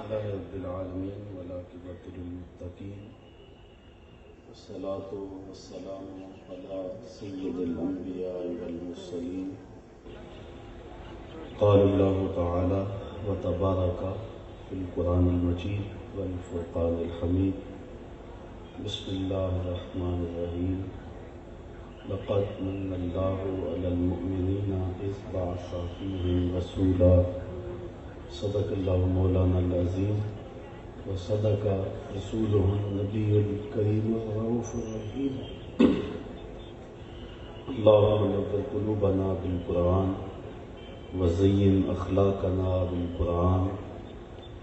لله رب العالمين والعاقبة للمتقين والصلاة والسلام على سيد الأنبياء والمرسلين. قال الله تعالى وتبارك في القرآن المجيد والفرقان الحميد. بسم الله الرحمن الرحيم. لقد من الله على المؤمنين إذ بعث فيهم رسولا. صدق الله مولانا العظيم وصدق رسوله النبي الكريم الرؤوف الرحيم. اللهم نور قلوبنا بالقرآن وزين أخلاقنا بالقرآن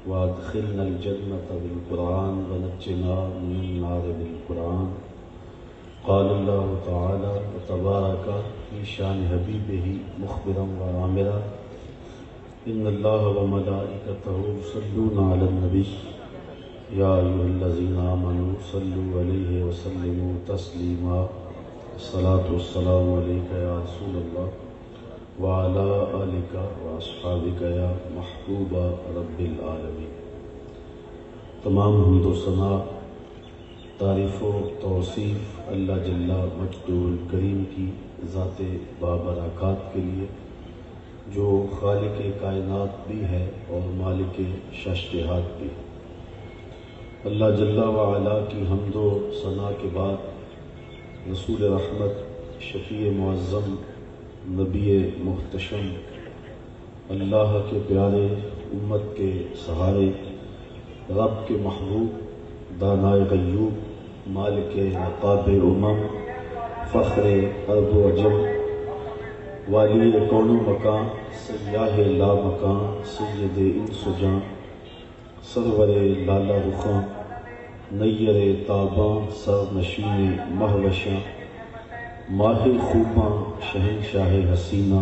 وادخلنا الجنة بالقرآن ونجنا من النار بالقرآن. قال الله تعالى وتبارك في شان حبيبه مخبرا وآمرا إن الله وملائكته يصلون على النبي يا أيها الذين آمنوا صلوا عليه وسلموا تسليما. الصلاة والسلام عليك يا رسول الله وعلى آلك وأصحابك يا محبوب رب العالمين. تمام حمد و ثنا، تعریف و توصیف اللہ جل مجدہ الکریم کی ذات بابرکات کے لیے، جو خالق کائنات بھی ہے اور مالک ششتہات بھی. اللہ جل وعلا کی حمد و ثنا کے بعد رسول رحمت، شفیع معظم، نبی محتشم، اللہ کے پیارے، امت کے سہارے، رب کے محبوب، دانائے غیوب، مالک نقاب امم، فخر عرب و عجم، والی کون و مکان، سیاہ لا مکان، سید انس و جاں، سرور لالا رخاں، نیر تاباں، سر نشین مہوشاں، ماہ خوباں، شہنشاہ حسینہ،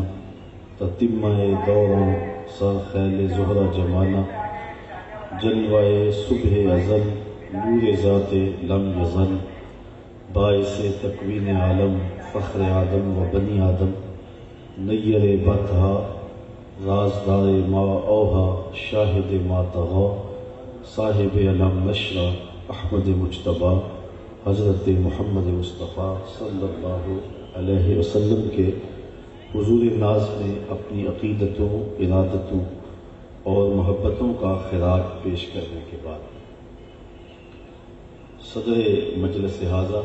تتمہ دوراں، سر خیل زہرہ جمالہ، جلوہ صبح ازل، نور ذات لم یزل، باعث تکوین عالم، فخر آدم و بنی آدم، نیر بطحا، رازدار ما اوہا، شاہد ما طغا، صاحب علم نشرہ، احمد مجتبیٰ، حضرت محمد مصطفیٰ صلی اللہ علیہ وسلم کے حضور ناز میں اپنی عقیدتوں، ارادتوں اور محبتوں کا خراج پیش کرنے کے بعد، صدر مجلس حاضہ،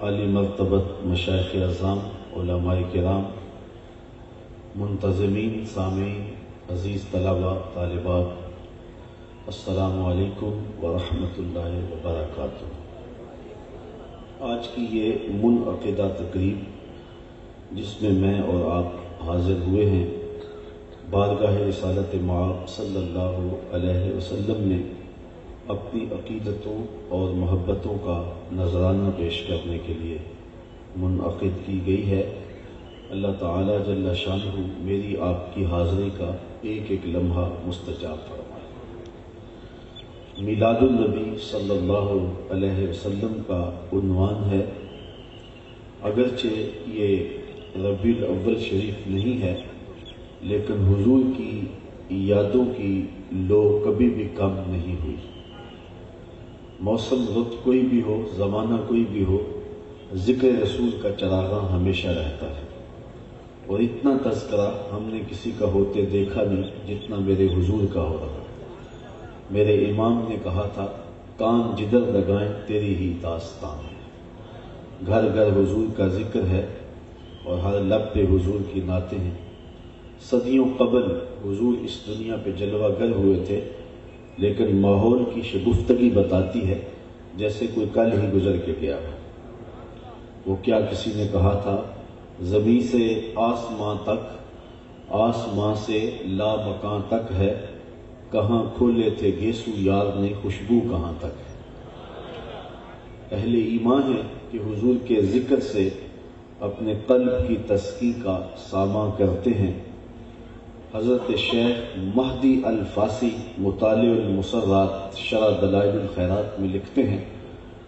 عالی مرتبت مشائخ اعظام، علماء کرام، منتظمین، سامعین، عزیز طلبہ، طالبات، السلام علیکم ورحمۃ اللہ وبرکاتہ. آج کی یہ منعقدہ تقریب جس میں میں اور آپ حاضر ہوئے ہیں، بارگاہ رسالت مآب صلی اللہ علیہ وسلم نے اپنی عقیدتوں اور محبتوں کا نذرانہ پیش کرنے کے لیے منعقد کی گئی ہے. اللہ تعالیٰ جل شانہ میری آپ کی حاضری کا ایک ایک لمحہ مستجاب فرمائے. میلاد النبی صلی اللہ علیہ وسلم کا عنوان ہے. اگرچہ یہ ربیع الاول شریف نہیں ہے، لیکن حضور کی یادوں کی لو کبھی بھی کم نہیں ہوئی. موسم رت کوئی بھی ہو، زمانہ کوئی بھی ہو، ذکر رسول کا چراغاں ہمیشہ رہتا ہے. اور اتنا تذکرہ ہم نے کسی کا ہوتے دیکھا نہیں جتنا میرے حضور کا ہو رہا. میرے امام نے کہا تھا، کان جدھر لگائیں تیری ہی داستان ہے. گھر گھر حضور کا ذکر ہے اور ہر لب پہ حضور کی نعتیں ہیں. صدیوں قبل حضور اس دنیا پہ جلوہ گر ہوئے تھے، لیکن ماحول کی شگفتگی بتاتی ہے جیسے کوئی کل ہی گزر کے گیا ہے. وہ کیا کسی نے کہا تھا، زمین سے آسمان تک، آسمان سے لا مکان تک ہے، کہاں کھولے تھے گیسو یار نے، خوشبو کہاں تک ہے. اہل ایمان ہے کہ حضور کے ذکر سے اپنے قلب کی تسکی کا ساماں کرتے ہیں. حضرت شیخ مہدی الفاسی مطالع المسرات شرح دلائل الخیرات میں لکھتے ہیں،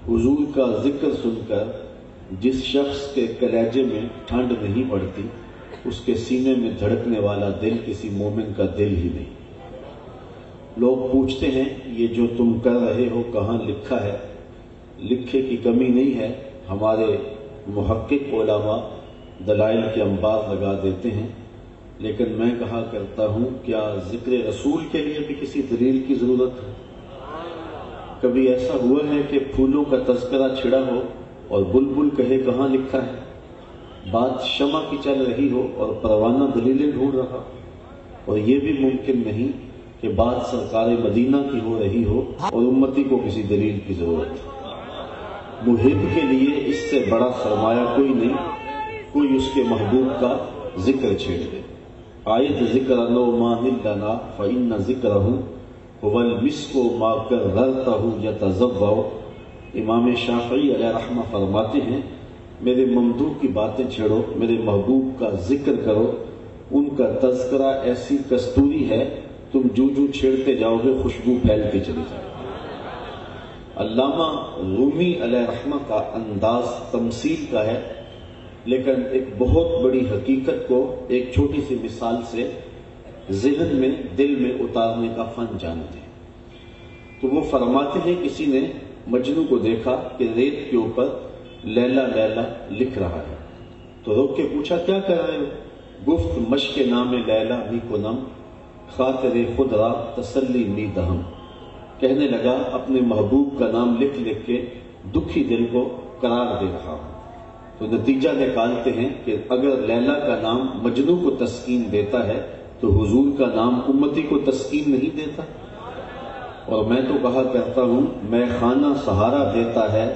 حضور کا ذکر سن کر جس شخص کے کلیجے میں ٹھنڈ نہیں پڑتی، اس کے سینے میں دھڑکنے والا دل کسی مومن کا دل ہی نہیں. لوگ پوچھتے ہیں یہ جو تم کر رہے ہو کہاں لکھا ہے؟ لکھے کی کمی نہیں ہے، ہمارے محقق علماء دلائل کے انبار لگا دیتے ہیں، لیکن میں کہا کرتا ہوں کیا ذکر رسول کے لیے بھی کسی دلیل کی ضرورت ہے؟ کبھی ایسا ہوا ہے کہ پھولوں کا تذکرہ چھڑا ہو اور بلبل کہے کہاں لکھا ہے؟ بات شمع کی چل رہی ہو اور پروانہ دلیلیں ڈھونڈ رہا، اور یہ بھی ممکن نہیں کہ بات سرکار مدینہ کی ہو رہی ہو اور امتی کو کسی دلیل کی ضرورت ہے۔ محب کے لیے اس سے بڑا سرمایہ کوئی نہیں، کوئی اس کے محبوب کا ذکر چھیڑ دے۔ آیت ذکر لو ما لنا فإن ذکرہ هو المسک ما کررتہ یتضوع۔ امام شافعی علیہ رحمہ فرماتے ہیں میرے ممدوح کی باتیں چھیڑو، میرے محبوب کا ذکر کرو، ان کا تذکرہ ایسی کستوری ہے تم جو چھیڑتے جاؤ گے خوشبو پھیلتی چلی جائے۔ علامہ رومی علیہ رحمہ کا انداز تمثیل کا ہے، لیکن ایک بہت بڑی حقیقت کو ایک چھوٹی سی مثال سے ذہن میں دل میں اتارنے کا فن جانتے ہیں۔ تو وہ فرماتے ہیں کسی نے مجنو کو دیکھا کہ ریت کے اوپر لیلا لیلا لکھ رہا ہے، تو روک کے پوچھا کیا کر رہے ہو؟ گفت مشق نام لیلا می کنم خاطر خود را تسلی می دہم۔ کہنے لگا اپنے محبوب کا نام لکھ لکھ کے دکھی دل کو قرار دے رہا ہوں۔ تو نتیجہ نکالتے ہیں کہ اگر لیلا کا نام مجنو کو تسکین دیتا ہے تو حضور کا نام امتی کو تسکین نہیں دیتا؟ اور میں تو کہا کرتا ہوں میں خانہ سہارا دیتا ہے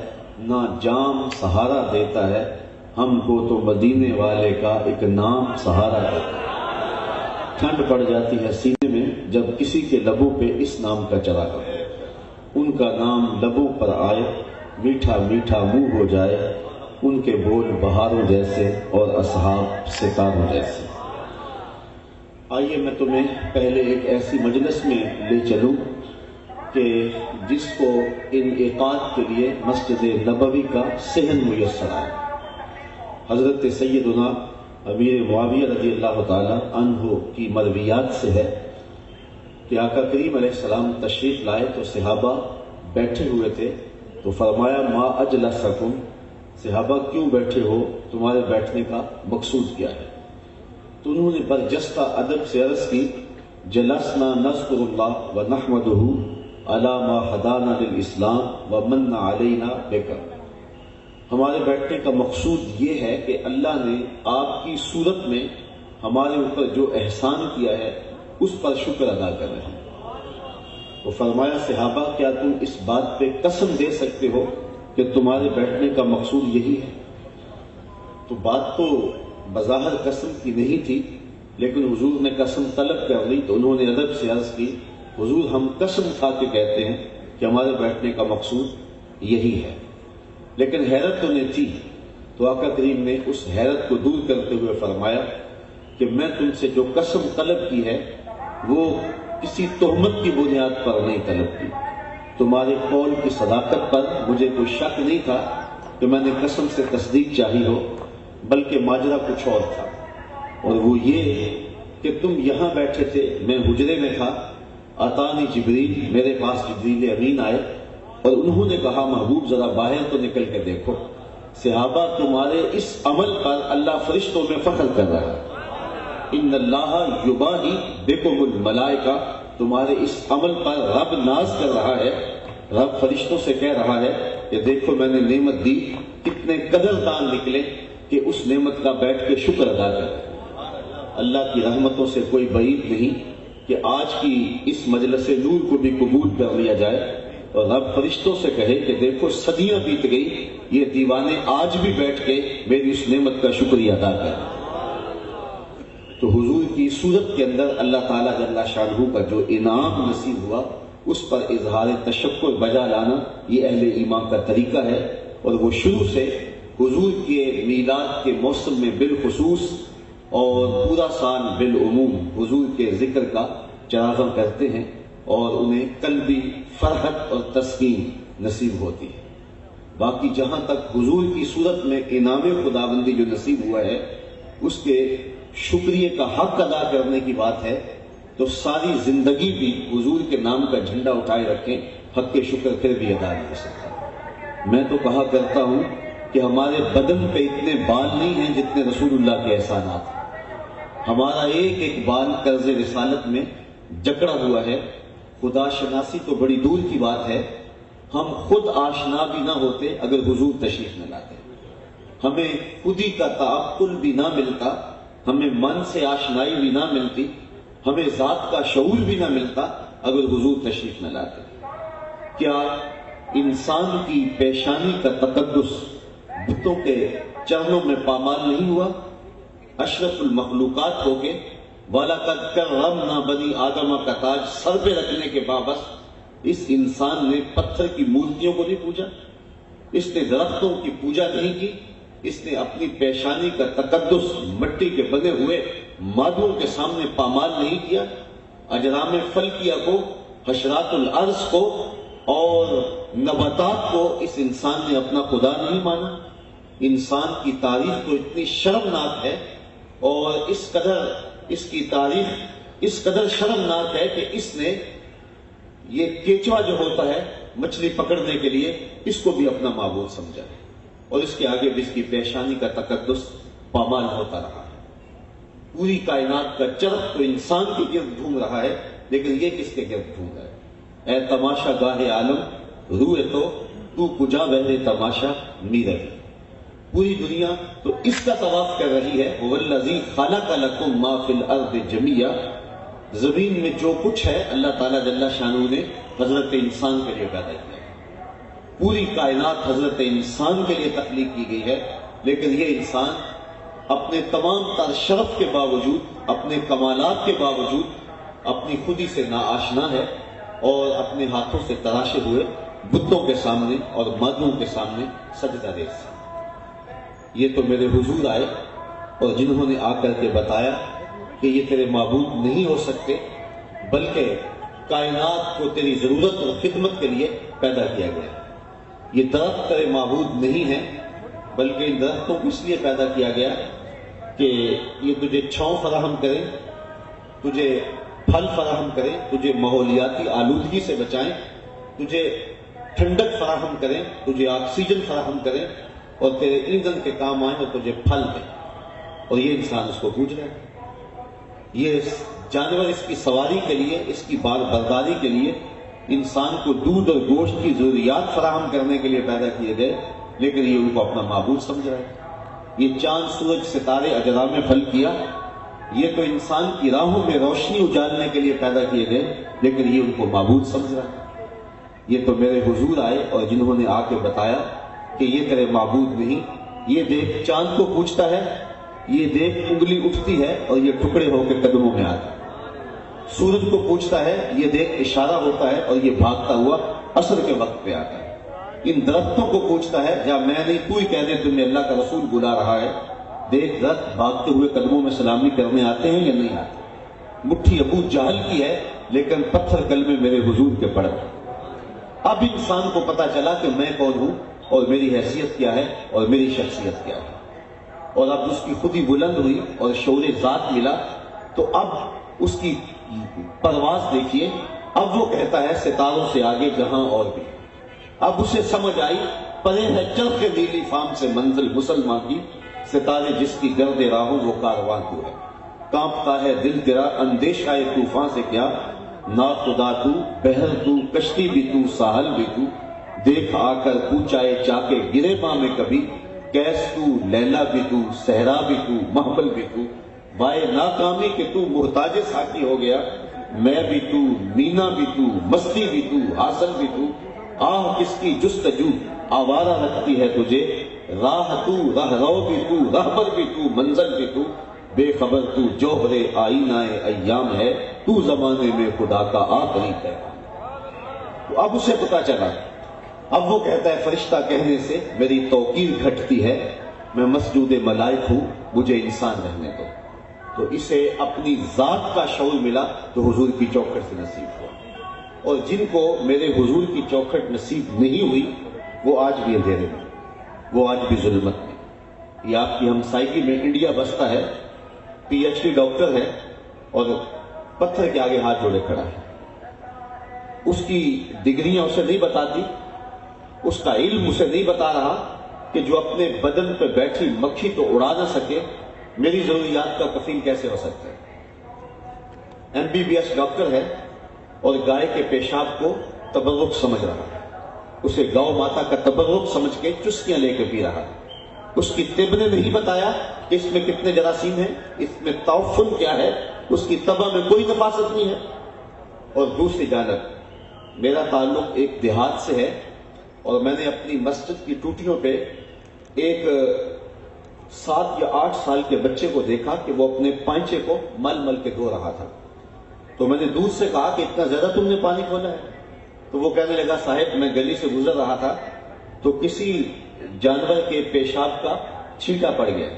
نہ جام سہارا دیتا ہے، ہم کو تو مدینے والے کا ایک نام سہارا دیتا ہے۔ ٹھنڈ پڑ جاتی ہے سینے میں جب کسی کے لبوں پہ اس نام کا چراغ ہو، ان کا نام لبوں پر آئے، میٹھا میٹھا منہ ہو جائے، ان کے بول بہاروں جیسے اور اصحاب ستاروں جیسے۔ آئیے میں تمہیں پہلے ایک ایسی مجلس میں لے چلوں کہ جس کو انعقاد کے لیے مسجد نبوی کا صحن میسر آئے۔ حضرت سیدنا امیر معاویہ رضی اللہ تعالی عنہ کی مرویات سے ہے کہ آقا کریم علیہ السلام تشریف لائے تو صحابہ بیٹھے ہوئے تھے، تو فرمایا ما اجلسکم، صحابہ کیوں بیٹھے ہو، تمہارے بیٹھنے کا مقصود کیا ہے؟ تو انہوں نے برجستہ ادب سے عرض کی جلسنا نذکر اللہ ونحمدہ علی ما ہدانا للاسلام ومن علینا بک۔ ہمارے بیٹھنے کا مقصود یہ ہے کہ اللہ نے آپ کی صورت میں ہمارے اوپر جو احسان کیا ہے اس پر شکر ادا کر رہے ہیں۔ تو فرمایا صحابہ کیا تم اس بات پہ قسم دے سکتے ہو کہ تمہارے بیٹھنے کا مقصود یہی ہے؟ تو بات تو بظاہر قسم کی نہیں تھی، لیکن حضور نے قسم طلب کر لی تو انہوں نے ادب سے عرض کی حضور ہم قسم کھا کے کہتے ہیں کہ ہمارے بیٹھنے کا مقصود یہی ہے۔ لیکن حیرت انہیں تھی، تو آقا کریم نے اس حیرت کو دور کرتے ہوئے فرمایا کہ میں تم سے جو قسم طلب کی ہے وہ کسی تہمت کی بنیاد پر نہیں طلب کی، تمہارے قول کی صداقت پر مجھے کوئی شک نہیں تھا کہ میں نے قسم سے تصدیق چاہی ہو، بلکہ ماجرا کچھ اور تھا، اور وہ یہ کہ تم یہاں بیٹھے تھے، میں حجرے میں تھا، اتانی جبریل، میرے پاس جبریل امین آئے اور انہوں نے کہا محبوب ذرا باہر تو نکل کے دیکھو، صحابہ تمہارے اس عمل پر اللہ فرشتوں میں فخر کر رہا ہے، ان اللہ یباہی بکم الملائکہ، تمہارے اس عمل پر رب ناز کر رہا ہے، رب فرشتوں سے کہہ رہا ہے کہ دیکھو میں نے نعمت دی، کتنے قدردان نکلے کہ اس نعمت کا بیٹھ کے شکر ادا کرے۔ اللہ کی رحمتوں سے کوئی بعید نہیں کہ آج کی اس مجلس نور کو بھی قبول کر لیا جائے اور رب فرشتوں سے کہے کہ دیکھو صدیاں بیت گئی، یہ دیوانے آج بھی بیٹھ کے میری اس نعمت کا شکریہ ادا کریں۔ تو حضور کی صورت کے اندر اللہ تعالیٰ جل شانہ کا جو انعام نصیب ہوا اس پر اظہار تشکر بجا لانا یہ اہل ایمان کا طریقہ ہے، اور وہ شروع سے حضور کے میلاد کے موسم میں بالخصوص اور پورا سال بالعموم حضور کے ذکر کا چراغاں کرتے ہیں اور انہیں قلبی فرحت اور تسکین نصیب ہوتی ہے۔ باقی جہاں تک حضور کی صورت میں انعام خداوندی جو نصیب ہوا ہے اس کے شکریہ کا حق ادا کرنے کی بات ہے تو ساری زندگی بھی حضور کے نام کا جھنڈا اٹھائے رکھیں، حق کے شکر پھر بھی ادا نہیں ہو سکتا۔ میں تو کہا کرتا ہوں کہ ہمارے بدن پہ اتنے بال نہیں ہیں جتنے رسول اللہ کے احسانات ہیں۔ ہمارا ایک ایک بال قرض رسالت میں جکڑا ہوا ہے۔ خدا شناسی تو بڑی دور کی بات ہے، ہم خود آشنا بھی نہ ہوتے اگر حضور تشریف نہ لاتے، ہمیں خودی کا تعقل بھی نہ ملتا، ہمیں من سے آشنائی بھی نہ ملتی، ہمیں ذات کا شعور بھی نہ ملتا اگر حضور تشریف نہ لاتے۔ کیا انسان کی پیشانی کا تقدس بتوں کے چرنوں میں پامال نہیں ہوا؟ اشرف المخلوقات ہو کے وَلَقَدْ كَرَّمْنَا بَنِي آدَمَ کا تاج سر پہ رکھنے کے باوجود اس انسان نے پتھر کی مورتیوں کو نہیں پوجا، اس نے درختوں کی پوجا نہیں کی، اس نے اپنی پیشانی کا تقدس مٹی کے بنے ہوئے مادوں کے سامنے پامال نہیں کیا۔ اجرام فلکیہ کو، حشرات الارض کو اور نباتات کو اس انسان نے اپنا خدا نہیں مانا۔ انسان کی تاریخ تو اتنی شرمناک ہے، اور اس کی تاریخ اس قدر شرمناک ہے کہ اس نے یہ کیچوا جو ہوتا ہے مچھلی پکڑنے کے لیے، اس کو بھی اپنا معبود سمجھا ہے، اور اس کے آگے بھی اس کی پیشانی کا تقدس پامال ہوتا رہا ہے۔ پوری کائنات کا چرخ تو انسان کے گرد گھوم رہا ہے، لیکن یہ کس کے گرد گھوم رہا ہے؟ اے تماشا گاہ عالم روئے تو کجا بہرے تماشا میرے۔ پوری دنیا تو اس کا طواف کر رہی ہے، وَالَّذِي خَلَقَ لَكُم مَّا فِي الْأَرْضِ جَمِيعًا۔ زمین میں جو کچھ ہے اللہ تعالیٰ جل شانہ نے حضرت انسان کے لیے پیدا کیا ہے۔ پوری کائنات حضرت انسان کے لیے تخلیق کی گئی ہے، لیکن یہ انسان اپنے تمام تر شرف کے باوجود، اپنے کمالات کے باوجود اپنی خودی سے ناآشنا ہے، اور اپنے ہاتھوں سے تراشے ہوئے بتوں کے سامنے اور مادوں کے سامنے سجدہ ریز ہے۔ یہ تو میرے حضور آئے اور جنہوں نے آ کر کے بتایا کہ یہ تیرے معبود نہیں ہو سکتے، بلکہ کائنات کو تیری ضرورت اور خدمت کے لیے پیدا کیا گیا۔ یہ درخت تیرے معبود نہیں ہیں، بلکہ ان درختوں کو اس لیے پیدا کیا گیا کہ یہ تجھے چھاؤں فراہم کریں، تجھے پھل فراہم کریں، تجھے ماحولیاتی آلودگی سے بچائیں، تجھے ٹھنڈک فراہم کریں، تجھے آکسیجن فراہم کریں، اور تیرے ایندھن کے کام آئیں اور تجھے پھل دیں۔ اور یہ انسان اس کو پوج رہا ہے۔ یہ جانور اس کی سواری کے لیے، اس کی بار برداری کے لیے، انسان کو دودھ اور گوشت کی ضروریات فراہم کرنے کے لیے پیدا کیے گئے، لیکن یہ ان کو اپنا معبود سمجھ رہا ہے۔ یہ چاند، سورج، ستارے، اجرام فلکیہ، یہ تو انسان کی راہوں میں روشنی اجالنے کے لیے پیدا کیے گئے، لیکن یہ ان کو معبود سمجھ رہا ہے۔ یہ تو میرے حضور آئے اور جنہوں نے آ کے بتایا کہ یہ تیرے معبود نہیں۔ یہ دیکھ چاند کو پوچھتا ہے، یہ دیکھ انگلی اٹھتی ہے اور یہ ٹکڑے ہو کے قدموں میں آتا ہے۔ سورج کو پوچھتا ہے، یہ دیکھ اشارہ ہوتا ہے اور یہ بھاگتا ہوا عصر کے وقت پہ آتا ہے۔ ان درختوں کو پوچھتا ہے، جا میں نہیں، تو ہی کہہ دے تمہیں اللہ کا رسول بلا رہا ہے، دیکھ درخت بھاگتے ہوئے قدموں میں سلامی کرنے آتے ہیں یا نہیں آتے؟ مٹھی ابو جہل کی ہے، لیکن پتھر قلبے میرے حضور کے پڑے۔ اب انسان کو پتا چلا کہ میں کون ہوں اور میری حیثیت کیا ہے اور میری شخصیت کیا ہے، اور اب اس کی خودی بلند ہوئی اور شعور ذات ملا، تو اب اس کی پرواز دیکھیے۔ اب وہ کہتا ہے ستاروں سے آگے جہاں اور بھی۔ اب اسے سمجھ آئی، پرے ہے چرخ نیلی فام سے منزل مسلمان کی، ستارے جس کی گرد راہوں وہ کارواں تو ہے۔ کانپتا ہے دل تیرا اندیشہ طوفان سے کیا، نا خدا تو، بحر تو، کشتی بھی تو، ساحل بھی تو، دیکھ آ کر پوچھائے چاکے گرے ماں میں کبھی، کیس تو، لیلا بھی تو، صحرا بھی تو، محمل بھی تو، وائے ناکامی کہ تو محتاج ساکی ہو گیا، میں بھی تو، مینا بھی تو، مستی بھی تو، حاصل بھی تو، آہ کس کی جستجو آوارہ رکھتی ہے تجھے، راہ تو، راہ رو بھی تو، رہبر بھی تو، منزل بھی تو، بے خبر تو جوہر آئینہ ایام ہے، تو زمانے میں خدا کا آخری ہے۔ تو اب اسے پتا چلا، اب وہ کہتا ہے فرشتہ کہنے سے میری توقیر گھٹتی ہے، میں مسجود ملائک ہوں، مجھے انسان رہنے دو۔ تو اسے اپنی ذات کا شعور ملا تو حضور کی چوکھٹ سے نصیب ہوا، اور جن کو میرے حضور کی چوکھٹ نصیب نہیں ہوئی وہ آج بھی اندھیرے میں، وہ آج بھی ظلمت میں۔ یہ آپ کی ہمسائیگی میں انڈیا بستا ہے، پی ایچ ڈی ڈاکٹر ہے، اور پتھر کے آگے ہاتھ جوڑے کھڑا ہے. اس کی ڈگریاں اسے نہیں بتاتی، اس کا علم اسے نہیں بتا رہا کہ جو اپنے بدن پہ بیٹھی مکھی تو اڑا نہ سکے، میری ضروریات کا کفیل کیسے ہو سکتا ہے. MBBS ڈاکٹر ہے اور گائے کے پیشاب کو تبرک سمجھ رہا ہے، اسے گاؤں ماتا کا تبرک سمجھ کے چسکیاں لے کے پی رہا ہے. اس کی طب نے نہیں بتایا کہ اس میں کتنے جراثیم ہیں، اس میں تعفن کیا ہے، اس کی طبع میں کوئی نفاست نہیں ہے. اور دوسری جانب میرا تعلق ایک دیہات سے ہے اور میں نے اپنی مسجد کی ٹوٹیوں پہ ایک 7 یا 8 سال کے بچے کو دیکھا کہ وہ اپنے پائنچے کو مل مل کے دھو رہا تھا. تو میں نے دور سے کہا کہ اتنا زیادہ تم نے پانی کھولا ہے؟ تو وہ کہنے لگا صاحب میں گلی سے گزر رہا تھا تو کسی جانور کے پیشاب کا چھینٹا پڑ گیا.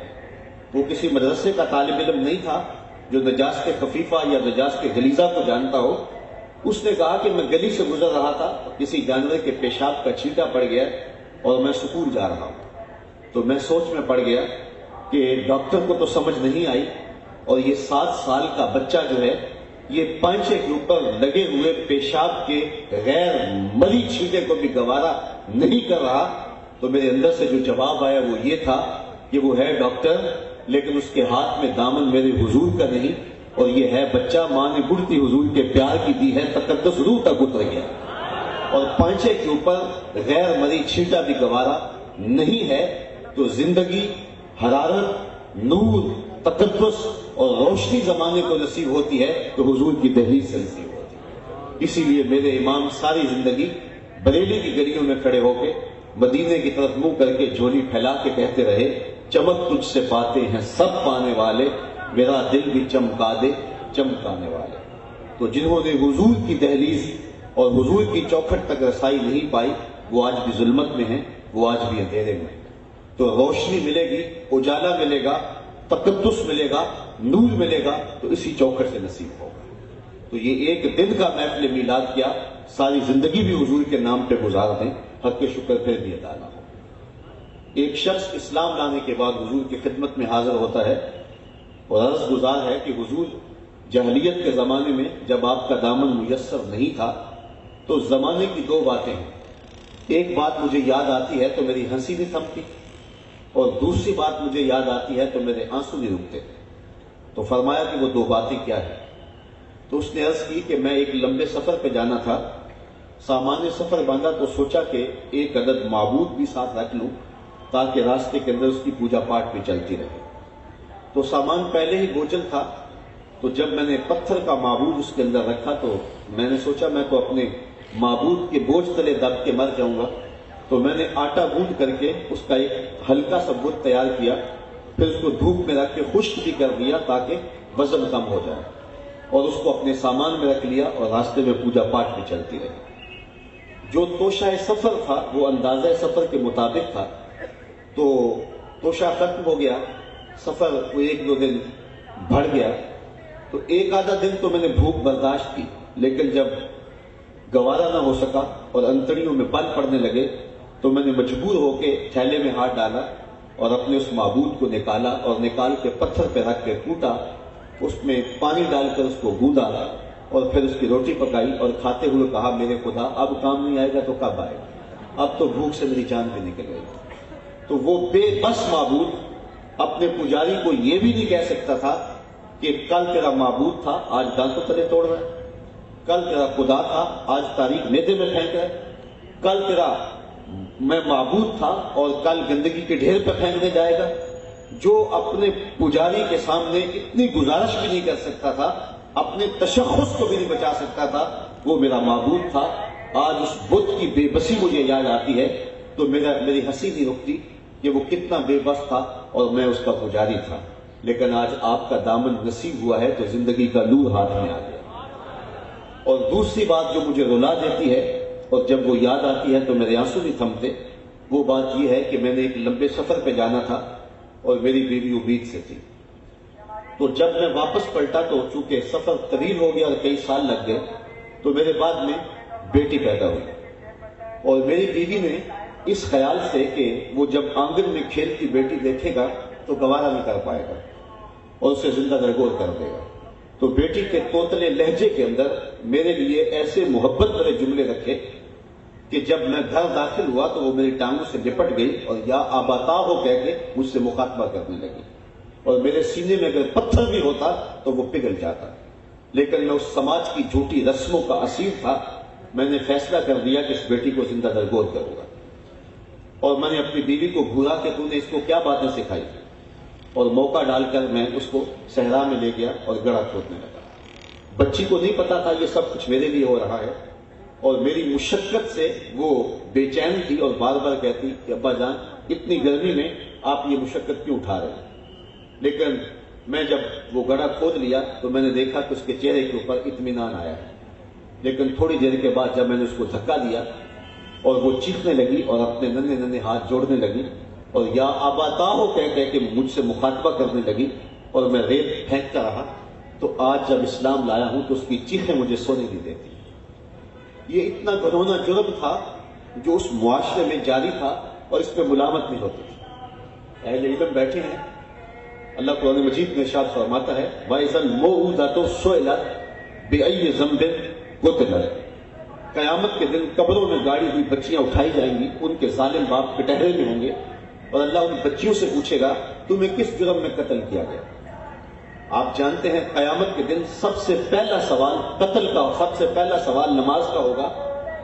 وہ کسی مدرسے کا طالب علم نہیں تھا جو نجاست خفیفہ یا نجاست غلیظہ کو جانتا ہو. اس نے کہا کہ میں گلی سے گزر رہا تھا، کسی جانور کے پیشاب کا چھینٹا پڑ گیا اور میں سکول جا رہا ہوں. تو میں سوچ میں پڑ گیا کہ ڈاکٹر کو تو سمجھ نہیں آئی اور یہ 7 سال کا بچہ جو ہے یہ پانچے کے اوپر لگے ہوئے پیشاب کے غیر ملی چھینٹے کو بھی گوارا نہیں کر رہا. تو میرے اندر سے جو جواب آیا وہ یہ تھا کہ وہ ہے ڈاکٹر لیکن اس کے ہاتھ میں دامن میرے حضور کا نہیں، اور یہ ہے بچہ ماں نے بڑھتی حضور کے پیار کی دی ہے، تقدس روح تک اتر گیا اور پانچے کے اوپر غیر مری چھینٹا بھی گوارا نہیں ہے. تو زندگی، حرارت، نور، تقدس اور روشنی زمانے کو نصیب ہوتی ہے تو حضور کی دہلیز سے نصیب ہوتی ہے. اسی لیے میرے امام ساری زندگی بریلی کی گلیوں میں کھڑے ہو کے مدینے کی طرف منہ کر کے جھولی پھیلا کے کہتے رہے، چمک تجھ سے پاتے ہیں سب پانے والے، میرا دل بھی چمکا دے چمکانے والے. تو جنہوں نے حضور کی دہلیز اور حضور کی چوکھٹ تک رسائی نہیں پائی وہ آج بھی ظلمت میں ہیں، وہ آج بھی اندھیرے میں ہیں. تو روشنی ملے گی، اجالا ملے گا، تقدس ملے گا، نور ملے گا تو اسی چوکھٹ سے نصیب ہوگا. تو یہ ایک دن کا محفل میلاد کیا، ساری زندگی بھی حضور کے نام پہ گزار دیں، حق کے شکر پھر بھی ادا نہ ہو. ایک شخص اسلام لانے کے بعد حضور کی خدمت میں حاضر ہوتا ہے اور عرض گزار ہے کہ حضور جاہلیت کے زمانے میں جب آپ کا دامن میسر نہیں تھا تو زمانے کی 2 باتیں ہیں. ایک بات مجھے یاد آتی ہے تو میری ہنسی نہیں تھمتی اور دوسری بات مجھے یاد آتی ہے تو میرے آنسو نہیں رکتے. تو فرمایا کہ وہ 2 باتیں کیا ہیں؟ تو اس نے عرض کی کہ میں ایک لمبے سفر پہ جانا تھا، سامان سفر باندھا تو سوچا کہ ایک عدد معبود بھی ساتھ رکھ لوں تاکہ راستے کے اندر اس کی پوجا پاٹ بھی چلتی رہے. تو سامان پہلے ہی بوجھل تھا، تو جب میں نے پتھر کا معبود اس کے اندر رکھا تو میں نے سوچا میں تو اپنے معبود کے بوجھ تلے دب کے مر جاؤں گا. تو میں نے آٹا گوندھ کر کے اس کا ایک ہلکا سا بت تیار کیا، پھر اس کو دھوپ میں رکھ کے خشک بھی کر دیا تاکہ وزن کم ہو جائے اور اس کو اپنے سامان میں رکھ لیا اور راستے میں پوجا پاٹ بھی چلتی رہی. جو توشہ سفر تھا وہ اندازہ سفر کے مطابق تھا. تو توشہ ختم ہو گیا، سفر کو 1-2 دن بڑھ گیا. تو 1 آدھا دن تو میں نے بھوک برداشت کی، لیکن جب گوارا نہ ہو سکا اور انتڑیوں میں بل پڑنے لگے تو میں نے مجبور ہو کے تھیلے میں ہاتھ ڈالا اور اپنے اس معبود کو نکالا اور نکال کے پتھر پہ رکھ کے کوٹا، اس میں پانی ڈال کر اس کو گوندا اور پھر اس کی روٹی پکائی اور کھاتے ہوئے کہا میرے خدا اب کام نہیں آئے گا تو کب آئے گا، اب تو بھوک سے میری جان بھی نکل گئی. تو وہ بے بس معبود اپنے پجاری کو یہ بھی نہیں کہہ سکتا تھا کہ کل تیرا معبود تھا آج دانتوں تلے توڑ رہا ہے، کل تیرا خدا تھا آج تاریخ میدے میں پھینک رہا ہے، کل تیرا میں معبود تھا اور کل گندگی کے ڈھیر پہ پھینکنے جائے گا. جو اپنے پجاری کے سامنے اتنی گزارش بھی نہیں کر سکتا تھا، اپنے تشخص کو بھی نہیں بچا سکتا تھا، وہ میرا معبود تھا. آج اس بت کی بے بسی مجھے یاد آتی ہے تو میری ہنسی نہیں رکتی کہ وہ کتنا بے بس تھا اور میں اس کا پجاری تھا. لیکن آج آپ کا دامن نصیب ہوا ہے تو زندگی کا نور ہاتھ میں آ گیا. اور دوسری بات جو مجھے رلا دیتی ہے اور جب وہ یاد آتی ہے تو میرے آنسو نہیں تھمتے، وہ بات یہ ہے کہ میں نے ایک لمبے سفر پہ جانا تھا اور میری بیوی امید سے تھی. تو جب میں واپس پلٹا تو چونکہ سفر طویل ہو گیا اور کئی سال لگ گئے تو میرے بعد میں بیٹی پیدا ہوئی اور میری بیوی نے اس خیال سے کہ وہ جب آنگن میں کھیلتی بیٹی دیکھے گا تو گوارا نہیں کر پائے گا اور اسے زندہ درگور کر دے گا. تو بیٹی کے توتلے لہجے کے اندر میرے لیے ایسے محبت بھرے جملے رکھے کہ جب میں گھر داخل ہوا تو وہ میری ٹانگوں سے لپٹ گئی اور یا آباتا ہو کہہ کے مجھ سے مخاطبہ کرنے لگی، اور میرے سینے میں اگر پتھر بھی ہوتا تو وہ پگھل جاتا، لیکن میں اس سماج کی جھوٹی رسموں کا اسیر تھا۔ میں نے فیصلہ کر دیا کہ اس بیٹی کو زندہ درگور کروں گا، اور میں نے اپنی بیوی کو گھورا کہ تو نے اس کو کیا باتیں سکھائی، اور موقع ڈال کر میں اس کو صحرا میں لے گیا اور گڑھا کھودنے لگا۔ بچی کو نہیں پتا تھا یہ سب کچھ میرے لیے ہو رہا ہے، اور میری مشقت سے وہ بے چین تھی اور بار بار کہتی کہ ابا جان اتنی گرمی میں آپ یہ مشقت کیوں اٹھا رہے ہیں؟ لیکن میں جب وہ گڑھا کھود لیا تو میں نے دیکھا کہ اس کے چہرے کے اوپر اطمینان آیا ہے، لیکن تھوڑی دیر کے بعد جب میں نے اس کو دھکا دیا اور وہ چیخنے لگی اور اپنے ننھے ننھے ہاتھ جوڑنے لگی اور یا آباتا ہو کہہ کے مجھ سے مخاطبہ کرنے لگی اور میں ریت پھینکتا رہا، تو آج جب اسلام لایا ہوں تو اس کی چیخیں مجھے سونے نہیں دیتی۔ یہ اتنا گھنونا جرم تھا جو اس معاشرے میں جاری تھا اور اس پہ ملامت نہیں ہوتی تھی۔ اہل علم بیٹھے ہیں، اللہ قرآن مجید میں ارشاد فرماتا ہے وَإِذَا الْمَوْءُودَةُ سُئِلَتْ بِأَيِّ ذَنبٍ قُتِلَتْ، قیامت کے دن قبروں میں گاڑی ہوئی بچیاں اٹھائی جائیں گی، ان کے ظالم باپ کٹہرے میں ہوں گے، اور اللہ ان بچیوں سے پوچھے گا تمہیں کس جرم میں قتل کیا گیا؟ آپ جانتے ہیں قیامت کے دن سب سے پہلا سوال قتل کا، سب سے پہلا سوال نماز کا ہوگا،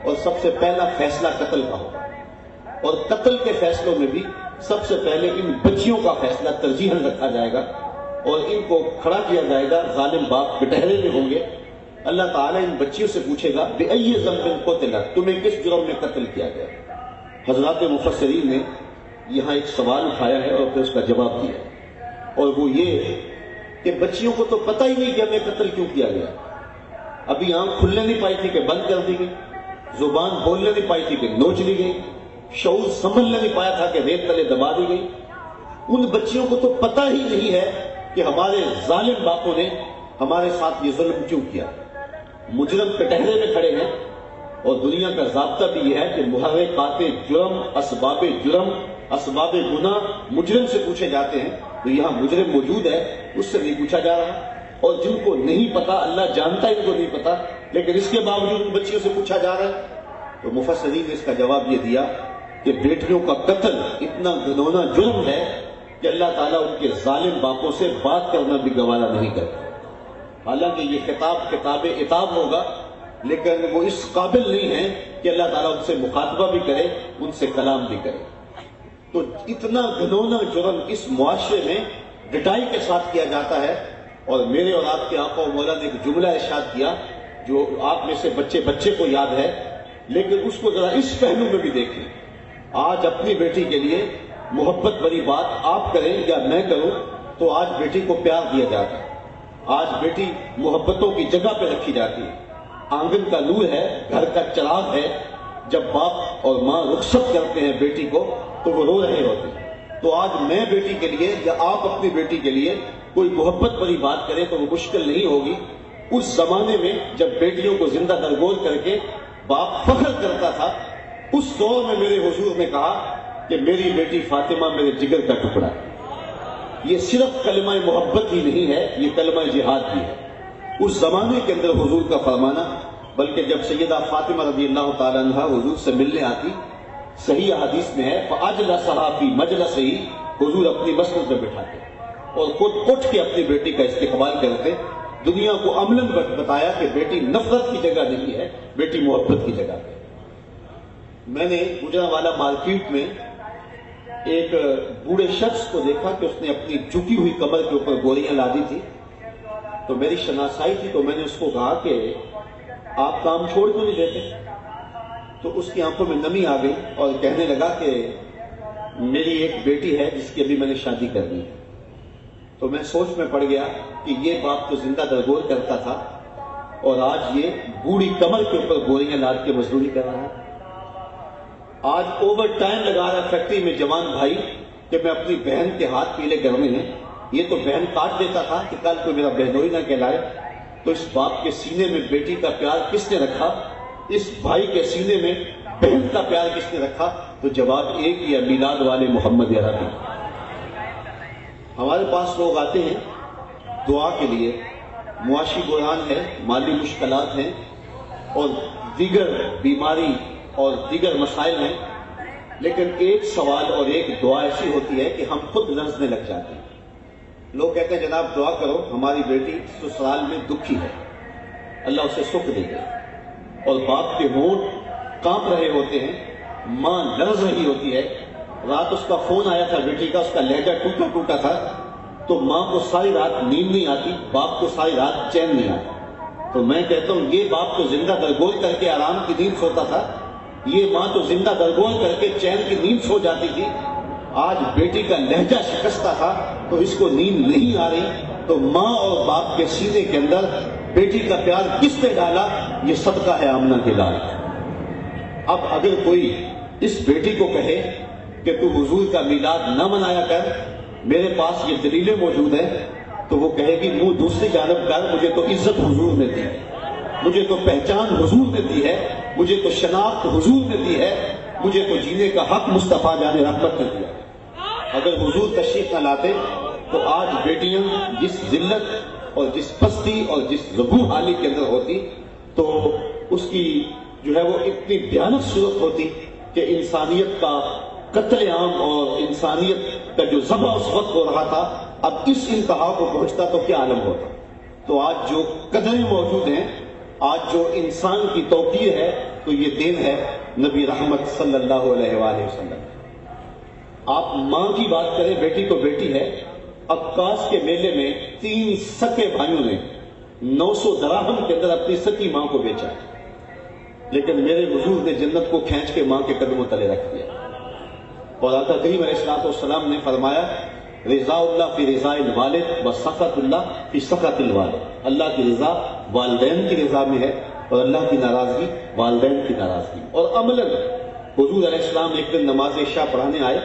اور سب سے پہلا فیصلہ قتل کا ہوگا، اور قتل کے فیصلوں میں بھی سب سے پہلے ان بچیوں کا فیصلہ ترجیحاً رکھا جائے گا اور ان کو کھڑا کیا جائے گا، ظالم باپ کٹہرے میں ہوں گے۔ اللہ تعالیٰ ان بچیوں سے پوچھے گا بِأَيِّ ذَنبٍ قُتِلَتْ، تمہیں کس جرم میں قتل کیا گیا؟ حضرات مفسرین نے یہاں ایک سوال اٹھایا ہے اور پھر اس کا جواب دیا، اور وہ یہ کہ بچیوں کو تو پتہ ہی نہیں کہ ہمیں قتل کیوں کیا گیا۔ ابھی آنکھ کھلنے نہیں پائی تھی کہ بند کر دی گئی، زبان بولنے نہیں پائی تھی کہ نوچ لی گئی، شعور سنبھلنے نہیں پایا تھا کہ ریت تلے دبا دی گئی۔ ان بچیوں کو تو پتہ ہی نہیں ہے کہ ہمارے ظالم باپوں نے ہمارے ساتھ یہ ظلم کیوں کیا۔ مجرم کٹہرے میں کھڑے ہیں، اور دنیا کا ضابطہ بھی یہ ہے کہ محرکات جرم، جرم، اسباب گناہ مجرم سے پوچھے جاتے ہیں، تو یہاں مجرم موجود ہے، اس سے نہیں پوچھا جا رہا، اور جن کو نہیں پتا اللہ جانتا ہے ان کو نہیں پتا، لیکن اس کے باوجود ان بچیوں سے پوچھا جا رہا ہے۔ تو مفسرین نے اس کا جواب یہ دیا کہ بیٹیوں کا قتل اتنا گھنونا جرم ہے کہ اللہ تعالیٰ ان کے ظالم باپوں سے بات کرنا بھی گوارا نہیں کرتا۔ حالانکہ یہ کتاب عتاب ہوگا، لیکن وہ اس قابل نہیں ہے کہ اللہ تعالیٰ ان سے مخاطبہ بھی کرے، ان سے کلام بھی کرے۔ تو اتنا گھنونا جرم اس معاشرے میں ڈٹائی کے ساتھ کیا جاتا ہے، اور میرے اور آپ کے آقا و مولا نے ایک جملہ ارشاد کیا جو آپ میں سے بچے کو یاد ہے، لیکن اس کو ذرا اس پہلو میں بھی دیکھیں۔ آج اپنی بیٹی کے لیے محبت بھری بات آپ کریں یا میں کروں تو آج بیٹی کو پیار دیا جاتا ہے، آج بیٹی محبتوں کی جگہ پہ رکھی جاتی ہے، آنگن کا نور ہے، گھر کا چراغ ہے۔ جب باپ اور ماں رخصت کرتے ہیں بیٹی کو تو وہ رو رہے ہوتے ہیں۔ تو آج میں بیٹی کے لیے یا آپ اپنی بیٹی کے لیے کوئی محبت بھری بات کریں تو وہ مشکل نہیں ہوگی۔ اس زمانے میں جب بیٹیوں کو زندہ درگور کر کے باپ فخر کرتا تھا، اس دور میں میرے حضور نے کہا کہ میری بیٹی فاطمہ میرے جگر کا ٹکڑا ہے۔ یہ صرف کلمہ محبت ہی نہیں ہے، یہ کلمہ جہاد بھی ہے۔ اس زمانے کے اندر حضور کا فرمانا، بلکہ جب سیدہ فاطمہ رضی اللہ تعالیٰ عنہ حضور سے ملنے آتی، صحیح حدیث میں ہے فَأَجْلَسَهَا فِي مَجْلَسِهِ، حضور اپنی مسجد میں بٹھاتے اور خود اٹھ کے اپنی بیٹی کا استقبال کرتے۔ دنیا کو عملاً بتایا کہ بیٹی نفرت کی جگہ نہیں ہے، بیٹی محبت کی جگہ ہے۔ میں نے گجرانوالہ مارکیٹ میں ایک بوڑھے شخص کو دیکھا کہ اس نے اپنی جھکی ہوئی کمر کے اوپر گوریاں لادی تھی، تو میری شناسائی تھی، تو میں نے اس کو کہا کہ آپ کام چھوڑ کیوں نہیں دیتے؟ تو اس کی آنکھوں میں نمی آ گئی اور کہنے لگا کہ میری ایک بیٹی ہے جس کی ابھی میں نے شادی کرنی ہے۔ تو میں سوچ میں پڑ گیا کہ یہ باپ تو زندہ درگور کرتا تھا اور آج یہ بوڑھی کمر کے اوپر گوریاں لاد کے مزدوری کر رہا ہے۔ آج اوور ٹائم لگا رہا فیکٹری میں جوان بھائی کہ میں اپنی بہن کے ہاتھ پیلے کرنے ہیں۔ یہ تو بہن کاٹ دیتا تھا کہ کل کوئی میرا بہنوئی نہ کہلائے۔ تو اس باپ کے سینے میں بیٹی کا پیار کس نے رکھا؟ اس بھائی کے سینے میں بہن کا پیار کس نے رکھا؟ تو جواب ایک ہی ہے، میلاد والے محمد عربی۔ ہمارے پاس لوگ آتے ہیں دعا کے لیے، معاشی بحران ہے، مالی مشکلات ہیں اور دیگر بیماری اور دیگر مسائل ہیں، لیکن ایک سوال اور ایک دعا ایسی ہوتی ہے کہ ہم خود لرزنے لگ جاتے ہیں۔ لوگ کہتے ہیں جناب دعا کرو، ہماری بیٹی سسرال میں دکھی ہے، اللہ اسے سکھ دے گا، اور باپ کے ہونٹ کانپ رہے ہوتے ہیں، ماں لرز رہی ہوتی ہے۔ رات اس کا فون آیا تھا بیٹی کا، اس کا لہجہ ٹوٹا ٹوٹا تھا، تو ماں کو ساری رات نیند نہیں آتی، باپ کو ساری رات چین نہیں آتا۔ تو میں کہتا ہوں یہ باپ تو زندہ درگور کر کے آرام کی نیند سوتا تھا، یہ ماں تو زندہ درگور کر کے چین کی نیند سو جاتی تھی۔ آج بیٹی کا لہجہ شکستہ تھا تو اس کو نیند نہیں آ رہی، تو ماں اور باپ کے سینے کے اندر بیٹی کا پیار کس نے ڈالا؟ یہ صدقہ ہے آمنہ کے لال۔ اب اگر کوئی اس بیٹی کو کہے کہ تو حضور کا میلاد نہ منایا کر، میرے پاس یہ دلیلیں موجود ہیں، تو وہ کہے گی منہ دوسری جانب کر، مجھے تو عزت حضور نے دی ہے، مجھے تو پہچان حضور نے دی ہے، مجھے تو شناخت حضور نے دی ہے، مجھے تو جینے کا حق مصطفیٰ جان رحمت نے دیا۔ اگر حضور تشریف نہ لاتے تو آج بیٹیاں جس ذلت اور جس پستی اور جس ربو حالی کے اندر ہوتی، تو اس کی جو ہے وہ اتنی بھیانک صورت ہوتی کہ انسانیت کا قتل عام اور انسانیت کا جو ذبح اس وقت ہو رہا تھا، اب اس انتہا کو پہنچتا تو کیا عالم ہوتا۔ تو آج جو قدریں موجود ہیں، آج جو انسان کی توقیر ہے، تو یہ دین ہے نبی رحمت صلی اللہ علیہ وآلہ وسلم۔ آپ ماں کی بات کریں، بیٹی تو بیٹی ہے۔ عکاس کے میلے میں 3 سکے بھائیوں نے 900 دراہم کے اندر اپنی سکی ماں کو بیچا، لیکن میرے حضور نے جنت کو کھینچ کے ماں کے قدموں تلے رکھ دیا۔ اور آقا کریم علیہ السلام نے فرمایا رضا اللہ فی رضا الوالد و سخط اللہ فی سخط الوالد۔ اللہ کی رضا والدین کی رضا میں ہے، اور اللہ کی ناراضگی والدین کی ناراضگی۔ اور عملاً حضور علیہ السلام ایک دن نماز عشاء پڑھانے آئے،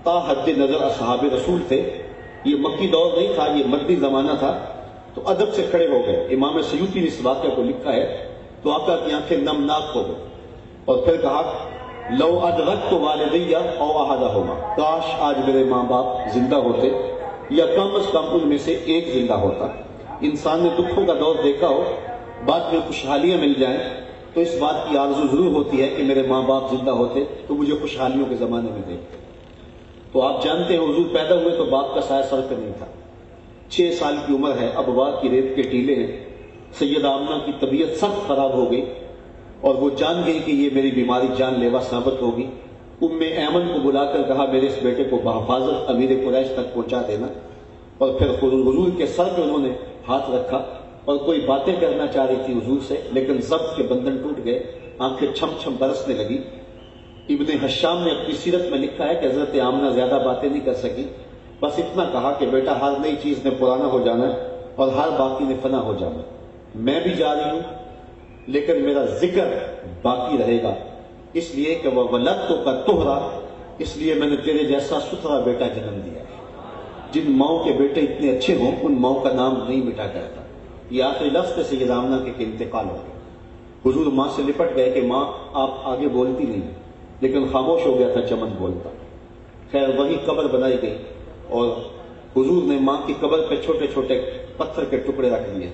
تا حد نظر اصحاب رسول تھے، یہ مکی دور نہیں تھا، یہ مدنی زمانہ تھا، تو ادب سے کھڑے ہو گئے۔ امام سیوطی نے اس واقعہ کو لکھا ہے، تو آقا کی آنکھیں نمناک ہو گئی، اور پھر کہا لو ادرکت والدیہ او احدہما، کاش آج میرے ماں باپ زندہ ہوتے، یا کم از کم ان میں سے ایک زندہ ہوتا۔ انسان نے دکھوں کا دور دیکھا ہو، بعد میں خوشحالیاں مل جائیں تو اس بات کی آرزو ضرور ہوتی ہے کہ میرے ماں باپ زندہ ہوتے تو مجھے خوشحالیوں کے زمانے میں دیکھتے۔ تو آپ جانتے ہیں حضور پیدا ہوئے تو باپ کا سایہ سر پہ نہیں تھا، 6 سال کی عمر ہے، ابوا کی ریت کے ٹیلے ہیں۔ سیدہ آمنہ کی طبیعت سخت خراب ہو گئی، اور وہ جان گئی کہ یہ میری بیماری جان لیوا ثابت ہوگی۔ ام ایمن کو بلا کر کہا میرے اس بیٹے کو بحفاظت امیر قریش تک پہنچا دینا، اور پھر حضور کے سر پہ انہوں نے ہاتھ رکھا، اور کوئی باتیں کرنا چاہ رہی تھی حضور سے، لیکن ضبط کے بندھن ٹوٹ گئے، آنکھیں چھم چھم برسنے لگی۔ ابن حشام نے اپنی سیرت میں لکھا ہے کہ حضرت آمنہ زیادہ باتیں نہیں کر سکی، بس اتنا کہا کہ بیٹا ہر نئی چیز نے پرانا ہو جانا ہے اور ہر باقی نے فنا ہو جانا ہے، میں بھی جا رہی ہوں لیکن میرا ذکر باقی رہے گا، اس لیے کہ وہ ولدتک طہرا، اس لیے میں نے تیرے جیسا ستھرا بیٹا جنم دیا۔ جن ماؤں کے بیٹے اتنے اچھے ہوں ان ماؤں کا نام نہیں مٹا کرتا۔ یہ آخری لفظ سے سیدہ آمنہ کے انتقال ہو گیا۔ حضور ماں سے لپٹ گئے کہ ماں آپ آگے بولتی نہیں، لیکن خاموش ہو گیا تھا چمن بولتا۔ خیر وہی قبر بنائی گئی، اور حضور نے ماں کی قبر پہ چھوٹے چھوٹے پتھر کے ٹکڑے رکھ دیے،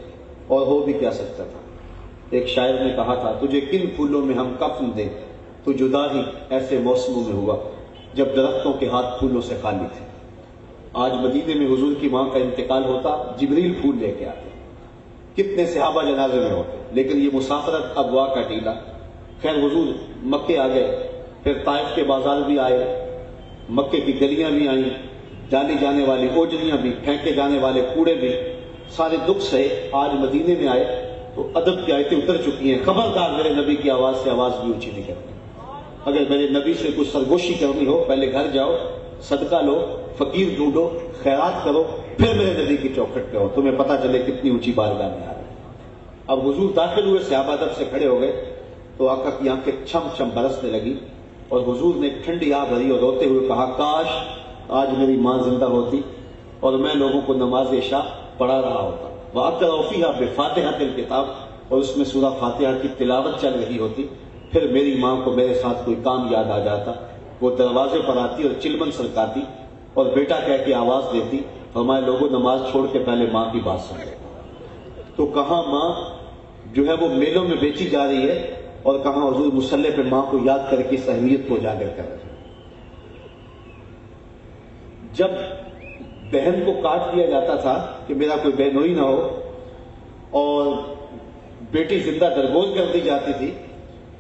اور ہو بھی کیا سکتا تھا۔ ایک شاعر نے کہا تھا تجھے کن پھولوں میں ہم کفن دیں، تو جدا ہی ایسے موسموں میں ہوا جب درختوں کے ہاتھ پھولوں سے خالی تھے۔ آج مدینے میں حضور کی ماں کا انتقال ہوتا، جبریل پھول لے کے آتے، کتنے صحابہ جنازے میں ہوتے، لیکن یہ مسافرت ابوا کا ٹیلا۔ خیر حضور مکے آ گئے، پھر طائف کے بازار بھی آئے، مکے کی گلیاں بھی آئیں، ڈالی جانے والی اوجریاں بھی، پھینکے جانے والے کوڑے بھی، سارے دکھ سے آج مدینے میں آئے تو ادب کی آیتیں اتر چکی ہیں۔ خبردار میرے نبی کی آواز سے آواز بھی اونچی نہیں کرنی، اگر میرے نبی سے کچھ سرگوشی کرنی ہو پہلے گھر جاؤ، صدقہ لو، فقیر ڈھونڈو، خیرات کرو، پھر میرے نبی کی چوکھٹ پہ ہو، تمہیں پتہ چلے کتنی اونچی بارگاہ میں آ رہے ہیں۔ اب حضور داخل ہوئے، صحابہ ادب سے کھڑے ہو گئے، تو آقا کی آنکھیں چھم چھم برسنے لگی، اور حضور نے ٹھنڈی آہ بھری اور روتے ہوئے کہا کاش آج میری ماں زندہ ہوتی اور میں لوگوں کو نماز عشاء پڑھا رہا ہوتا، وَأَقْرَأُ فِيهَا بِفَاتِحَةِ الْكِتَابِ، اور اس میں سورہ فاتحہ کی تلاوت چل رہی ہوتی، پھر میری ماں کو میرے ساتھ کوئی کام یاد آ جاتا، وہ دروازے پر آتی اور چلمن سرکاتی اور بیٹا کہہ کے آواز دیتی، فرمایا لوگوں نماز چھوڑ کے پہلے ماں کی بات سنو۔ تو کہاں ماں جو ہے وہ میلوں میں بیچی جا رہی ہے اور کہاں حضور مصلی پہ ماں کو یاد کر کے اس اہمیت کو اجاگر کر رہے ہیں۔ جب بہن کو کاٹ دیا جاتا تھا کہ میرا کوئی بہنوئی نہ ہو، اور بیٹی زندہ درگور کر دی جاتی تھی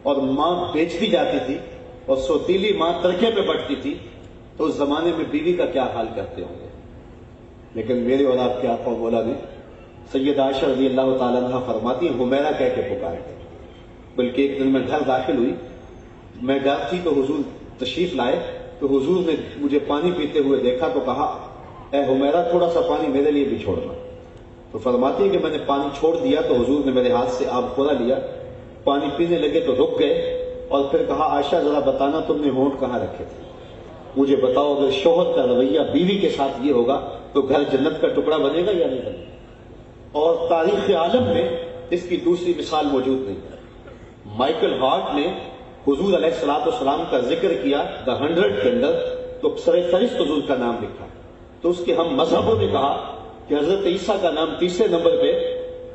اور ماں بیچ دی جاتی تھی اور سوتیلی ماں ترکے پہ بٹتی تھی، تو اس زمانے میں بیوی کا کیا حال کرتے ہوں گے۔ لیکن میرے اور آپ کے آقا و مولا نے سید عائشہ رضی اللہ تعالیٰ عنہ فرماتی ہیں حمیرہ کہہ کے پکارے گئے۔ بلکہ ایک دن میں گھر داخل ہوئی، میں گھر تھی تو حضور تشریف لائے، تو حضور نے مجھے پانی پیتے ہوئے دیکھا تو کہا اے حمیرہ تھوڑا سا پانی میرے لیے بھی چھوڑنا۔ تو فرماتی ہے کہ میں نے پانی چھوڑ دیا تو حضور نے میرے ہاتھ سے آب خورا لیا، پانی پینے لگے تو رک گئے اور پھر کہا عائشہ ذرا بتانا تم نے ہونٹ کہاں رکھے تھے، مجھے بتاؤ اگر شوہر کا رویہ بیوی کے ساتھ یہ ہوگا تو گھر جنت کا ٹکڑا بنے گا یا نہیں بنے گا۔ اور تاریخ عالم میں اس کی دوسری مثال موجود نہیں ہے۔ مائیکل ہارٹ نے حضور علیہ السلام کا ذکر کیا دا 100 کے اندر، تو سر فہرست حضور کا نام لکھا، تو اس کے ہم مذہبوں نے کہا کہ حضرت عیسیٰ کا نام تیسرے نمبر پہ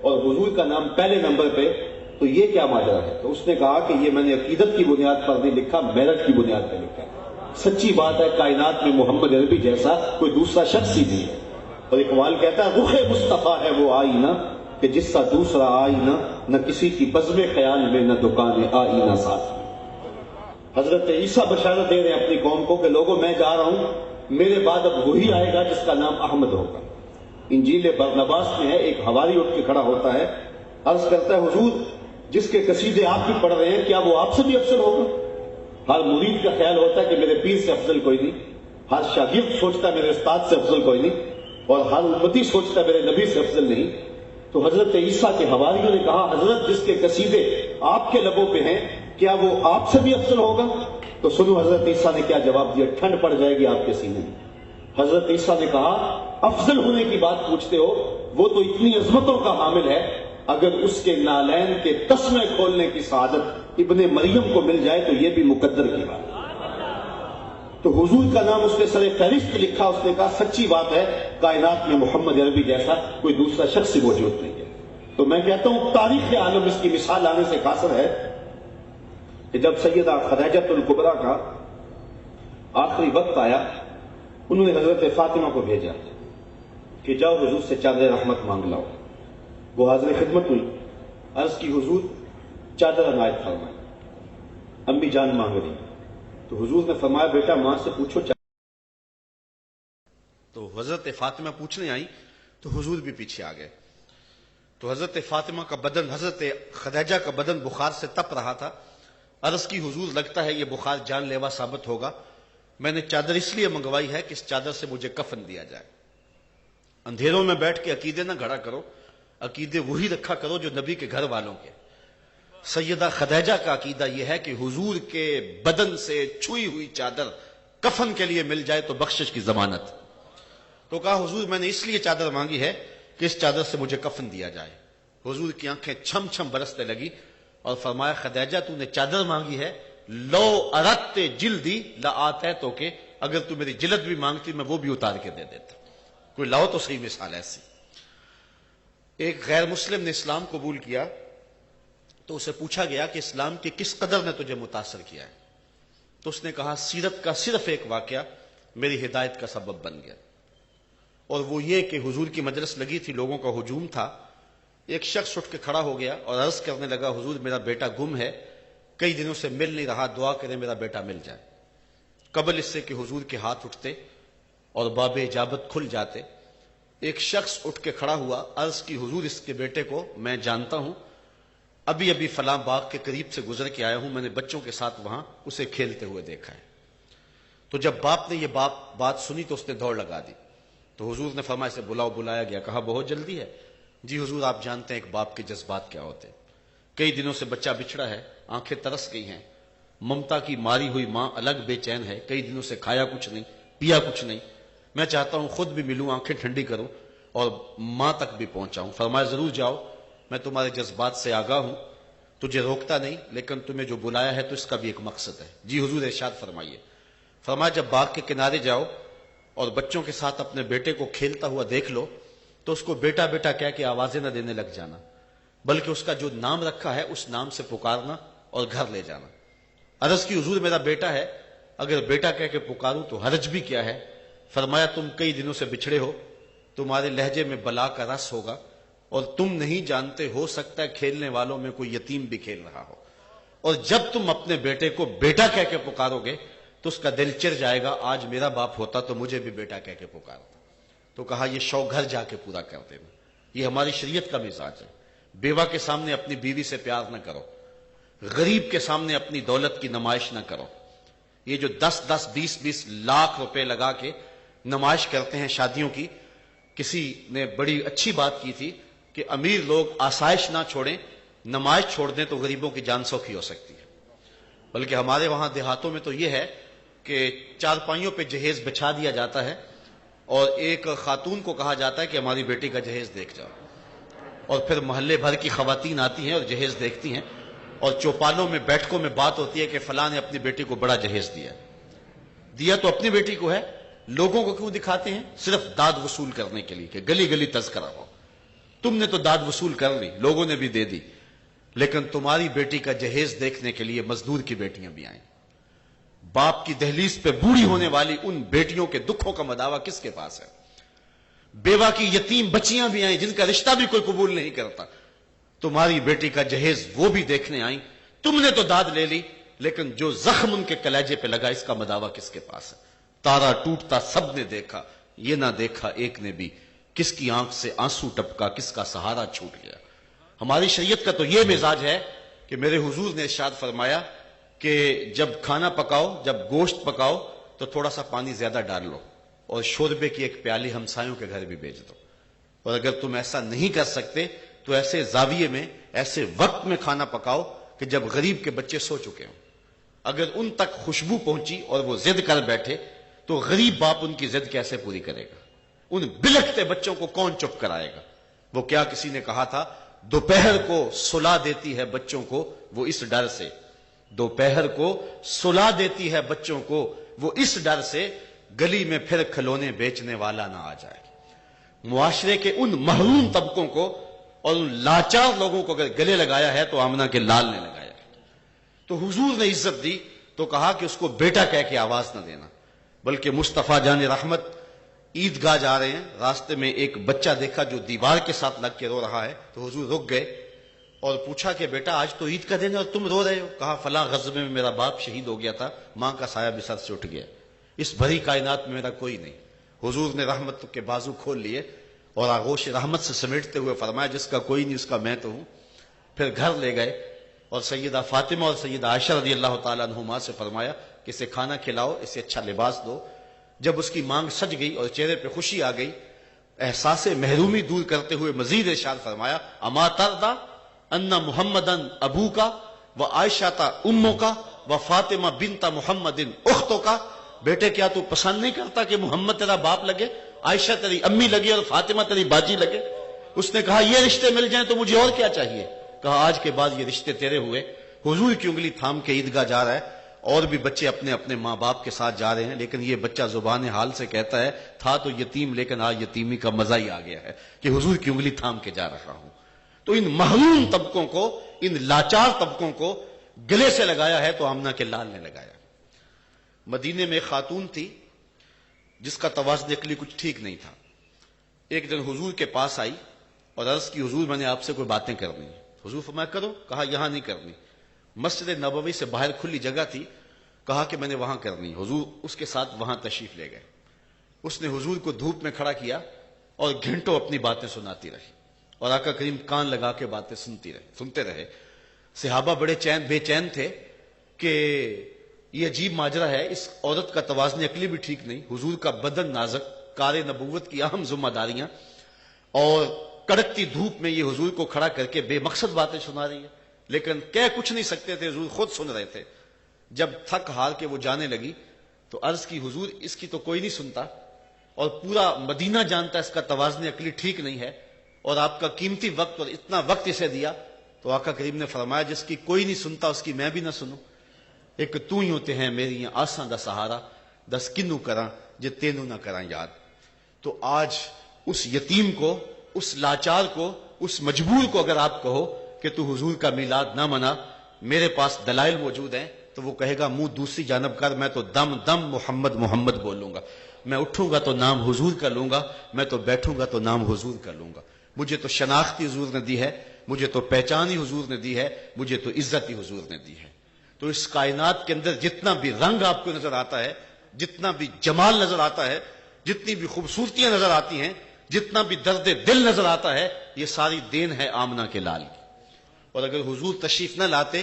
اور حضور کا نام پہلے نمبر پہ، تو یہ کیا ماجرا ہے؟ تو اس نے کہا کہ یہ میں نے عقیدت کی بنیاد پر نہیں لکھا، میرٹ کی بنیاد پہ لکھا۔ سچی بات ہے کائنات میں محمد عربی جیسا کوئی دوسرا شخص ہی نہیں ہے۔ اور اقبال کہتا ہے رخ مصطفیٰ ہے وہ آئینہ کہ جس کا دوسرا آئینہ، نہ کسی کی بزم خیال میں نہ دکان آئینہ ساتھ میں۔ حضرت عیسیٰ بشارت دے رہے ہیں اپنی قوم کو کہ لوگوں میں جا رہا ہوں، میرے بعد اب وہی آئے گا جس کا نام احمد ہوگا۔ انجیل برنباس میں ہے، ایک حواری اٹھ کے کھڑا ہوتا ہے، عرض کرتا ہے حضور جس کے قصیدے آپ بھی پڑھ رہے ہیں کیا وہ آپ سے بھی افضل ہوگا؟ ہر مرید کا خیال ہوتا ہے کہ میرے پیر سے افضل کوئی نہیں، ہر شاگرد سوچتا ہے میرے استاد سے افضل کوئی نہیں، اور ہر امتی سوچتا ہے میرے نبی سے افضل نہیں۔ تو حضرت عیسیٰ کے حواریوں نے کہا حضرت جس کے قصیدے آپ کے لبوں پہ ہیں کیا وہ آپ سے بھی افضل ہوگا؟ تو سنو حضرت عیسیٰ نے کیا جواب دیا، ٹھنڈ پڑ جائے گی آپ کے سینے میں۔ حضرت عیسیٰ نے کہا افضل ہونے کی بات پوچھتے ہو، وہ تو اتنی عظمتوں کا حامل ہے، اگر اس کے نالین کے تسمے کھولنے کی سعادت ابن مریم کو مل جائے تو یہ بھی مقدر کی بات ہے۔ تو حضور کا نام اس نے سر فہرست لکھا، اس نے کہا سچی بات ہے کائنات میں محمد عربی جیسا کوئی دوسرا شخص ہی موجود نہیں ہے۔ تو میں کہتا ہوں تاریخ عالم اس کی مثال آنے سے قاصر ہے کہ جب سیدہ خدیجہ الکبریٰ کا آخری وقت آیا، انہوں نے حضرت فاطمہ کو بھیجا کہ جاؤ حضور سے چادر رحمت مانگ لاؤ۔ وہ حاضر خدمت ہوئی، عرض کی حضور چادر عنایت فرمائیں، امی جان مانگ رہی۔ تو حضور نے فرمایا بیٹا ماں سے پوچھو چادر۔ تو حضرت فاطمہ پوچھنے آئی تو حضور بھی پیچھے آ گئے۔ تو حضرت فاطمہ کا بدن، حضرت خدیجہ کا بدن بخار سے تپ رہا تھا۔ عرض کی حضور لگتا ہے یہ بخار جان لیوا ثابت ہوگا، میں نے چادر اس لیے منگوائی ہے کہ اس چادر سے مجھے کفن دیا جائے۔ اندھیروں میں بیٹھ کے عقیدے نہ گھڑا کرو، عقیدے وہی رکھا کرو جو نبی کے گھر والوں کے۔ سیدہ خدیجہ کا عقیدہ یہ ہے کہ حضور کے بدن سے چھوئی ہوئی چادر کفن کے لیے مل جائے تو بخشش کی ضمانت۔ تو کہا حضور میں نے اس لیے چادر مانگی ہے کہ اس چادر سے مجھے کفن دیا جائے۔ حضور کی آنکھیں چھم چھم برسنے لگی اور فرمایا خدیجہ تو نے چادر مانگی ہے، لو اردت جلدی لآتیتو کہ اگر تو میری جلد بھی مانگتی میں وہ بھی اتار کے دے دیتا۔ کوئی لاؤ تو صحیح مثال ایسی۔ ایک غیر مسلم نے اسلام قبول کیا تو اسے پوچھا گیا کہ اسلام کی کس قدر نے تجھے متاثر کیا ہے؟ تو اس نے کہا سیرت کا صرف ایک واقعہ میری ہدایت کا سبب بن گیا، اور وہ یہ کہ حضور کی مجلس لگی تھی، لوگوں کا ہجوم تھا، ایک شخص اٹھ کے کھڑا ہو گیا اور عرض کرنے لگا حضور میرا بیٹا گم ہے، کئی دنوں سے مل نہیں رہا، دعا کریں میرا بیٹا مل جائے۔ قبل اس سے کہ حضور کے ہاتھ اٹھتے اور باب اجابت کھل جاتے، ایک شخص اٹھ کے کھڑا ہوا، عرض کی حضور اس کے بیٹے کو میں جانتا ہوں، ابھی ابھی فلاں باغ کے قریب سے گزر کے آیا ہوں، میں نے بچوں کے ساتھ وہاں اسے کھیلتے ہوئے دیکھا ہے۔ تو جب باپ نے یہ بات سنی تو اس نے دوڑ لگا دی۔ تو حضور نے فرمایا اسے بلاؤ، بلایا گیا، کہا بہت جلدی ہے؟ جی حضور آپ جانتے ہیں ایک باپ کے جذبات کیا ہوتے ہیں، کئی دنوں سے بچہ بچھڑا ہے، آنکھیں ترس گئی ہیں، ممتا کی ماری ہوئی ماں الگ بے چین ہے، کئی دنوں سے کھایا کچھ نہیں، پیا کچھ نہیں، میں چاہتا ہوں خود بھی ملوں، آنکھیں ٹھنڈی کروں اور ماں تک بھی پہنچاؤں۔ فرمایا ضرور جاؤ، میں تمہارے جذبات سے آگاہ ہوں، تجھے روکتا نہیں، لیکن تمہیں جو بلایا ہے تو اس کا بھی ایک مقصد ہے۔ جی حضور ارشاد فرمائیے۔ فرمایا جب باغ کے کنارے جاؤ اور بچوں کے ساتھ اپنے بیٹے کو کھیلتا ہوا دیکھ لو تو اس کو بیٹا بیٹا کہہ کے آوازیں نہ دینے لگ جانا، بلکہ اس کا جو نام رکھا ہے اس نام سے پکارنا اور گھر لے جانا۔ عرض کی حضور میرا بیٹا ہے، اگر بیٹا کہہ کے پکاروں تو حرج بھی کیا ہے؟ فرمایا تم کئی دنوں سے بچھڑے ہو، تمہارے لہجے میں بلا کا رس ہوگا، اور تم نہیں جانتے، ہو سکتا ہے کھیلنے والوں میں کوئی یتیم بھی کھیل رہا ہو، اور جب تم اپنے بیٹے کو بیٹا کہہ کے پکارو گے تو اس کا دل چر جائے گا، آج میرا باپ ہوتا تو مجھے بھی بیٹا کہہ کے پکارتا۔ تو کہا یہ شوق گھر جا کے پورا کر دینا، یہ ہماری شریعت کا مزاج ہے۔ بیوہ کے سامنے اپنی بیوی سے پیار نہ کرو، غریب کے سامنے اپنی دولت کی نمائش نہ کرو۔ یہ جو 10-10 20-20 لاکھ روپے لگا کے نمائش کرتے ہیں شادیوں کی، کسی نے بڑی اچھی بات کی تھی کہ امیر لوگ آسائش نہ چھوڑیں، نمائش چھوڑ دیں تو غریبوں کی جان سوکھی ہو سکتی ہے۔ بلکہ ہمارے وہاں دیہاتوں میں تو یہ ہے کہ چارپائیوں پہ جہیز بچھا دیا جاتا ہے، اور ایک خاتون کو کہا جاتا ہے کہ ہماری بیٹی کا جہیز دیکھ جاؤ، اور پھر محلے بھر کی خواتین آتی ہیں اور جہیز دیکھتی ہیں، اور چوپالوں میں بیٹھکوں میں بات ہوتی ہے کہ فلاں نے اپنی بیٹی کو بڑا جہیز دیا تو اپنی بیٹی کو ہے، لوگوں کو کیوں دکھاتے ہیں؟ صرف داد وصول کرنے کے لیے کہ گلی گلی تذکرہ ہو۔ تم نے تو داد وصول کر لی، لوگوں نے بھی دے دی، لیکن تمہاری بیٹی کا جہیز دیکھنے کے لیے مزدور کی بیٹیاں بھی آئیں۔ باپ کی دہلیز پہ بوڑھی ہونے والی ان بیٹیوں کے دکھوں کا مداوا کس کے پاس ہے؟ بیوہ کی یتیم بچیاں بھی آئیں جن کا رشتہ بھی کوئی قبول نہیں کرتا، تمہاری بیٹی کا جہیز وہ بھی دیکھنے آئیں۔ تم نے تو داد لے لی، لیکن جو زخم ان کے کلیجے پہ لگا اس کا مداوا کس کے پاس ہے؟ تارا ٹوٹتا سب نے دیکھا، یہ نہ دیکھا ایک نے بھی، کس کی آنکھ سے آنسو ٹپکا، کس کا سہارا چھوٹ گیا۔ ہماری شریعت کا تو یہ مزاج ہے کہ میرے حضور نے ارشاد فرمایا کہ جب کھانا پکاؤ، جب گوشت پکاؤ تو تھوڑا سا پانی زیادہ ڈال لو، اور شوربے کی ایک پیالی ہمسایوں کے گھر بھی بھیج دو، اور اگر تم ایسا نہیں کر سکتے تو ایسے زاویے میں ایسے وقت میں کھانا پکاؤ کہ جب غریب کے بچے سو چکے ہوں۔ اگر ان تک خوشبو پہنچی اور وہ ضد کر بیٹھے تو غریب باپ ان کی ضد کیسے پوری کرے گا؟ ان بلکتے بچوں کو کون چپ کرائے گا؟ وہ کیا کسی نے کہا تھا، دوپہر کو سلا دیتی ہے بچوں کو وہ اس ڈر سے، دوپہر کو سلا دیتی ہے بچوں کو وہ اس ڈر سے، گلی میں پھر کھلونے بیچنے والا نہ آ جائے۔ معاشرے کے ان محروم طبقوں کو اور ان لاچار لوگوں کو اگر گلے لگایا ہے تو آمنہ کے لال نے لگایا ہے۔ تو حضور نے عزت دی تو کہا کہ اس کو بیٹا کہہ کے آواز نہ دینا، بلکہ مصطفیٰ جان رحمت عیدگاہ جا رہے ہیں، راستے میں ایک بچہ دیکھا جو دیوار کے ساتھ لگ کے رو رہا ہے، تو حضور رک گئے اور پوچھا کہ بیٹا آج تو عید کا دن ہے اور تم رو رہے ہو؟ کہا فلاں غزوے میں میرا باپ شہید ہو گیا تھا، ماں کا سایہ بھی سر سے اٹھ گیا، اس بھری کائنات میں میرا کوئی نہیں۔ حضور نے رحمت کے بازو کھول لیے اور آغوش رحمت سے سمیٹتے ہوئے فرمایا جس کا کوئی نہیں اس کا میں تو ہوں۔ پھر گھر لے گئے اور سیدہ فاطمہ اور سیدہ عائشہ رضی اللہ تعالیٰ عنہما سے فرمایا کہ اسے کھانا کھلاؤ، اسے اچھا لباس دو۔ جب اس کی مانگ سج گئی اور چہرے پہ خوشی آ گئی، احساس محرومی دور کرتے ہوئے مزید ارشاد فرمایا اما ترضى ان محمدن ابو کا و عائشہ امو کا و فاطمہ بنت محمد اختوں کا، بیٹے کیا تو پسند نہیں کرتا کہ محمد تیرا باپ لگے، عائشہ تیری امی لگے اور فاطمہ تیری باجی لگے؟ اس نے کہا یہ رشتے مل جائیں تو مجھے اور کیا چاہیے؟ کہا آج کے بعد یہ رشتے تیرے ہوئے۔ حضور کی انگلی تھام کے عیدگاہ جا رہا ہے، اور بھی بچے اپنے اپنے ماں باپ کے ساتھ جا رہے ہیں، لیکن یہ بچہ زبان حال سے کہتا ہے تھا تو یتیم لیکن آج یتیمی کا مزہ ہی آ گیا ہے کہ حضور کی انگلی تھام کے جا رہا ہوں۔ تو ان محروم طبقوں کو، ان لاچار طبقوں کو گلے سے لگایا ہے تو آمنہ کے لال نے لگایا۔ مدینے میں ایک خاتون تھی جس کا توازن عقلی کچھ ٹھیک نہیں تھا۔ ایک دن حضور کے پاس آئی اور عرض کی حضور میں نے آپ سے کوئی باتیں کرنی ہیں۔ حضور فرمایا کرو۔ کہا یہاں نہیں کرنی۔ مسجد نبوی سے باہر کھلی جگہ تھی، کہا کہ میں نے وہاں کرنی۔ حضور اس کے ساتھ وہاں تشریف لے گئے۔ اس نے حضور کو دھوپ میں کھڑا کیا اور گھنٹوں اپنی باتیں سناتی رہی، اور آقا کریم کان لگا کے باتیں سنتے رہے۔ صحابہ بڑے بے چین تھے کہ یہ عجیب ماجرا ہے، اس عورت کا توازن عقلی بھی ٹھیک نہیں، حضور کا بدن نازک، کار نبوت کی اہم ذمہ داریاں، اور کڑکتی دھوپ میں یہ حضور کو کھڑا کر کے بے مقصد باتیں سنا رہی ہے، لیکن کہہ کچھ نہیں سکتے تھے، حضور خود سن رہے تھے۔ جب تھک ہار کے وہ جانے لگی تو عرض کی حضور اس کی تو کوئی نہیں سنتا، اور پورا مدینہ جانتا ہے اس کا توازن عقلی ٹھیک نہیں ہے، اور آپ کا قیمتی وقت اور اتنا وقت اسے دیا۔ تو آقا کریم نے فرمایا جس کی کوئی نہیں سنتا اس کی میں بھی نہ سنوں۔ ایک تو ہی ہوتے ہیں میری آساں دا سہارا، دس کنو کراں جے تینوں نہ کراں یاد۔ تو آج اس یتیم کو اس لاچار کو، اس مجبور کو اگر آپ کہو کہ تو حضور کا میلاد نہ منا، میرے پاس دلائل موجود ہیں، تو وہ کہے گا منہ دوسری جانب کر، میں تو دم دم محمد محمد بولوں گا، میں اٹھوں گا تو نام حضور کا لوں گا، میں تو بیٹھوں گا تو نام حضور کا لوں گا، مجھے تو شناخت ہی حضور نے دی ہے، مجھے تو پہچان ہی حضور نے دی ہے، مجھے تو عزت ہی حضور نے دی ہے۔ تو اس کائنات کے اندر جتنا بھی رنگ آپ کو نظر آتا ہے، جتنا بھی جمال نظر آتا ہے، جتنی بھی خوبصورتیاں نظر آتی ہیں، جتنا بھی درد دل نظر آتا ہے، یہ ساری دین ہے آمنہ کے لال کی۔ اور اگر حضور تشریف نہ لاتے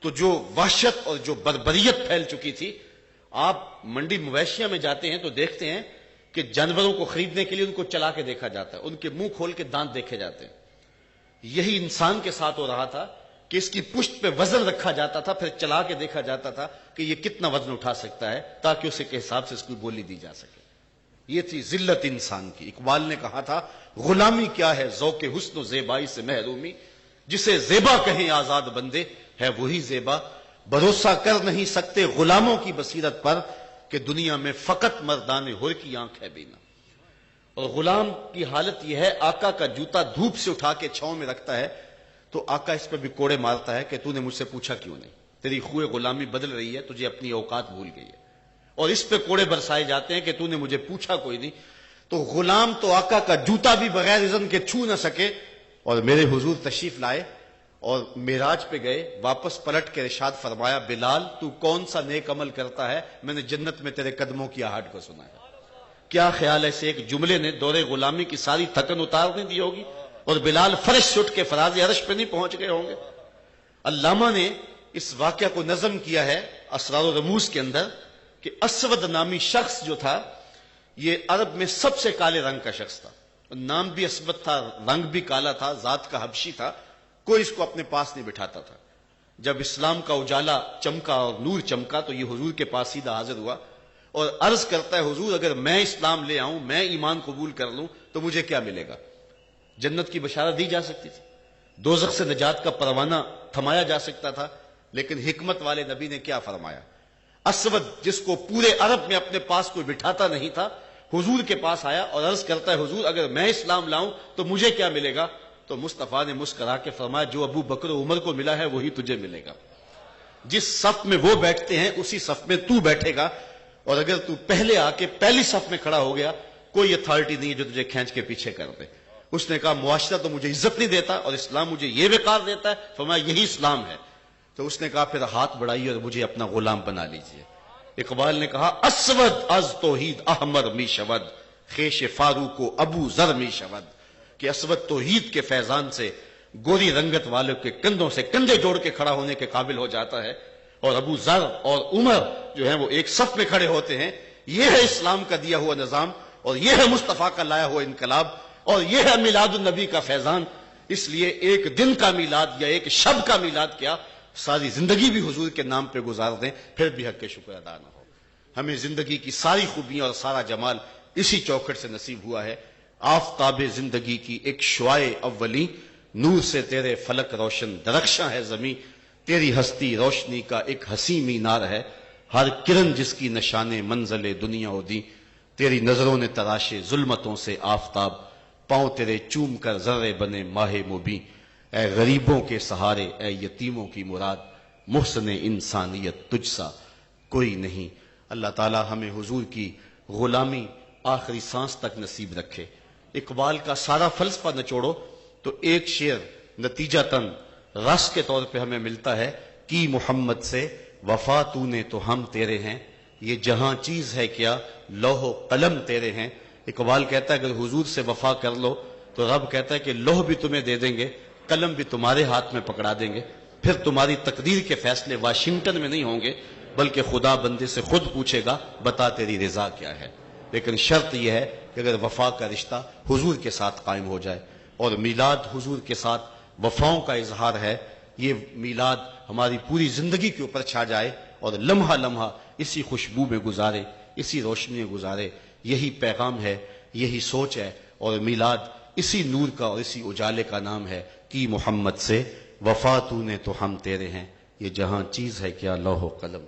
تو جو وحشت اور جو بربریت پھیل چکی تھی، آپ منڈی مویشیاں میں جاتے ہیں تو دیکھتے ہیں کہ جانوروں کو خریدنے کے لیے ان کو چلا کے دیکھا جاتا ہے، ان کے منہ کھول کے دانت دیکھے جاتے ہیں۔ یہی انسان کے ساتھ ہو رہا تھا کہ اس کی پشت پہ وزن رکھا جاتا تھا، پھر چلا کے دیکھا جاتا تھا کہ یہ کتنا وزن اٹھا سکتا ہے، تاکہ اسے کے حساب سے اس کی بولی دی جا سکے۔ یہ تھی ذلت انسان کی۔ اقبال نے کہا تھا غلامی کیا ہے ذوق حسن و زیبائی سے محرومی، جسے زیبا کہیں آزاد بندے ہے وہی زیبا، بھروسہ کر نہیں سکتے غلاموں کی بصیرت پر کہ دنیا میں فقط مردان حر کی آنکھ ہے بینا۔ اور غلام کی حالت یہ ہے، آقا کا جوتا دھوپ سے اٹھا کے چھاؤں میں رکھتا ہے تو آقا اس پہ بھی کوڑے مارتا ہے کہ تو نے مجھ سے پوچھا کیوں نہیں، تیری خوئے غلامی بدل رہی ہے، تجھے اپنی اوقات بھول گئی ہے، اور اس پہ کوڑے برسائے جاتے ہیں کہ تو نے مجھے پوچھا کوئی نہیں۔ تو غلام تو آقا کا جوتا بھی بغیر اذن کے چھو نہ سکے، اور میرے حضور تشریف لائے اور معراج پہ گئے، واپس پلٹ کے ارشاد فرمایا بلال تو کون سا نیک عمل کرتا ہے، میں نے جنت میں تیرے قدموں کی آہٹ کو سنا ہے۔ کیا خیال ہے، سے ایک جملے نے دور غلامی کی ساری تھکن اتار نہیں دی ہوگی، اور بلال فرش سے اٹھ کے فراز عرش پہ نہیں پہنچ گئے ہوں گے۔ علامہ نے اس واقعہ کو نظم کیا ہے اسرار و رموز کے اندر کہ اسود نامی شخص جو تھا، یہ عرب میں سب سے کالے رنگ کا شخص تھا، نام بھی اسود تھا، رنگ بھی کالا تھا، ذات کا حبشی تھا، کوئی اس کو اپنے پاس نہیں بٹھاتا تھا۔ جب اسلام کا اجالا چمکا اور نور چمکا تو یہ حضور کے پاس سیدھا حاضر ہوا اور عرض کرتا ہے حضور اگر میں اسلام لے آؤں، میں ایمان قبول کر لوں تو مجھے کیا ملے گا؟ جنت کی بشارت دی جا سکتی تھی، دوزخ سے نجات کا پروانہ تھمایا جا سکتا تھا، لیکن حکمت والے نبی نے کیا فرمایا؟ اسود جس کو پورے عرب میں اپنے پاس کوئی بٹھاتا نہیں تھا، حضور کے پاس آیا اور عرض کرتا ہے حضور اگر میں اسلام لاؤں تو مجھے کیا ملے گا؟ تو مصطفیٰ نے مسکرا کے فرمایا جو ابو بکر و عمر کو ملا ہے وہی تجھے ملے گا۔ جس صف میں وہ بیٹھتے ہیں اسی صف میں تو بیٹھے گا، اور اگر تو پہلے آ کے پہلی صف میں کھڑا ہو گیا، کوئی اتھارٹی نہیں ہے جو تجھے کھینچ کے پیچھے کر دے۔ اس نے کہا معاشرہ تو مجھے عزت نہیں دیتا اور اسلام مجھے یہ وقار دیتا ہے، فرمایا یہی اسلام ہے۔ تو اس نے کہا پھر ہاتھ بڑھائیے اور مجھے اپنا غلام بنا لیجئے۔ اقبال نے کہا اسود از توحید احمر می شود، خیش فاروق و ابو ذر می شود، کہ اسود توحید کے فیضان سے گوری رنگت والوں کے کندھوں سے کندھے جوڑ کے کھڑا ہونے کے قابل ہو جاتا ہے، اور ابو ذر اور عمر جو ہیں وہ ایک صف میں کھڑے ہوتے ہیں۔ یہ ہے اسلام کا دیا ہوا نظام، اور یہ ہے مصطفیٰ کا لایا ہوا انقلاب، اور یہ ہے میلاد النبی کا فیضان۔ اس لیے ایک دن کا میلاد یا ایک شب کا میلاد کیا، ساری زندگی بھی حضور کے نام پہ گزار دیں پھر بھی حق کے شکر ادا نہ ہو۔ ہمیں زندگی کی ساری خوبیاں اور سارا جمال اسی چوکھٹ سے نصیب ہوا ہے۔ آفتاب زندگی کی ایک شعاع اولی، نور سے تیرے فلک روشن درخشاں ہے زمیں، تیری ہستی روشنی کا ایک حسین مینار ہے، ہر کرن جس کی نشان منزل دنیا ہو دی، تیری نظروں نے تراشے ظلمتوں سے آفتاب، پاؤں تیرے چوم کر ذرے بنے ماہ مبیں، اے غریبوں کے سہارے اے یتیموں کی مراد، محسن انسانیت تجھ سا کوئی نہیں۔ اللہ تعالی ہمیں حضور کی غلامی آخری سانس تک نصیب رکھے۔ اقبال کا سارا فلسفہ نچوڑو تو ایک شعر نتیجتاً رس کے طور پہ ہمیں ملتا ہے کہ محمد سے وفا تو نے تو ہم تیرے ہیں، یہ جہاں چیز ہے کیا لوح و قلم تیرے ہیں۔ اقبال کہتا ہے اگر حضور سے وفا کر لو تو رب کہتا ہے کہ لوح بھی تمہیں دے دیں گے، قلم بھی تمہارے ہاتھ میں پکڑا دیں گے، پھر تمہاری تقدیر کے فیصلے واشنگٹن میں نہیں ہوں گے بلکہ خدا بندے سے خود پوچھے گا بتا تیری رضا کیا ہے۔ لیکن شرط یہ ہے کہ اگر وفا کا رشتہ حضور کے ساتھ قائم ہو جائے، اور میلاد حضور کے ساتھ وفاؤں کا اظہار ہے، یہ میلاد ہماری پوری زندگی کے اوپر چھا جائے اور لمحہ لمحہ اسی خوشبو میں گزارے، اسی روشنی میں گزارے، یہی پیغام ہے، یہی سوچ ہے، اور میلاد اسی نور کا اور اسی اجالے کا نام ہے کہ محمد سے وفا تو نے تو ہم تیرے ہیں، یہ جہاں چیز ہے کیا لوح و قلم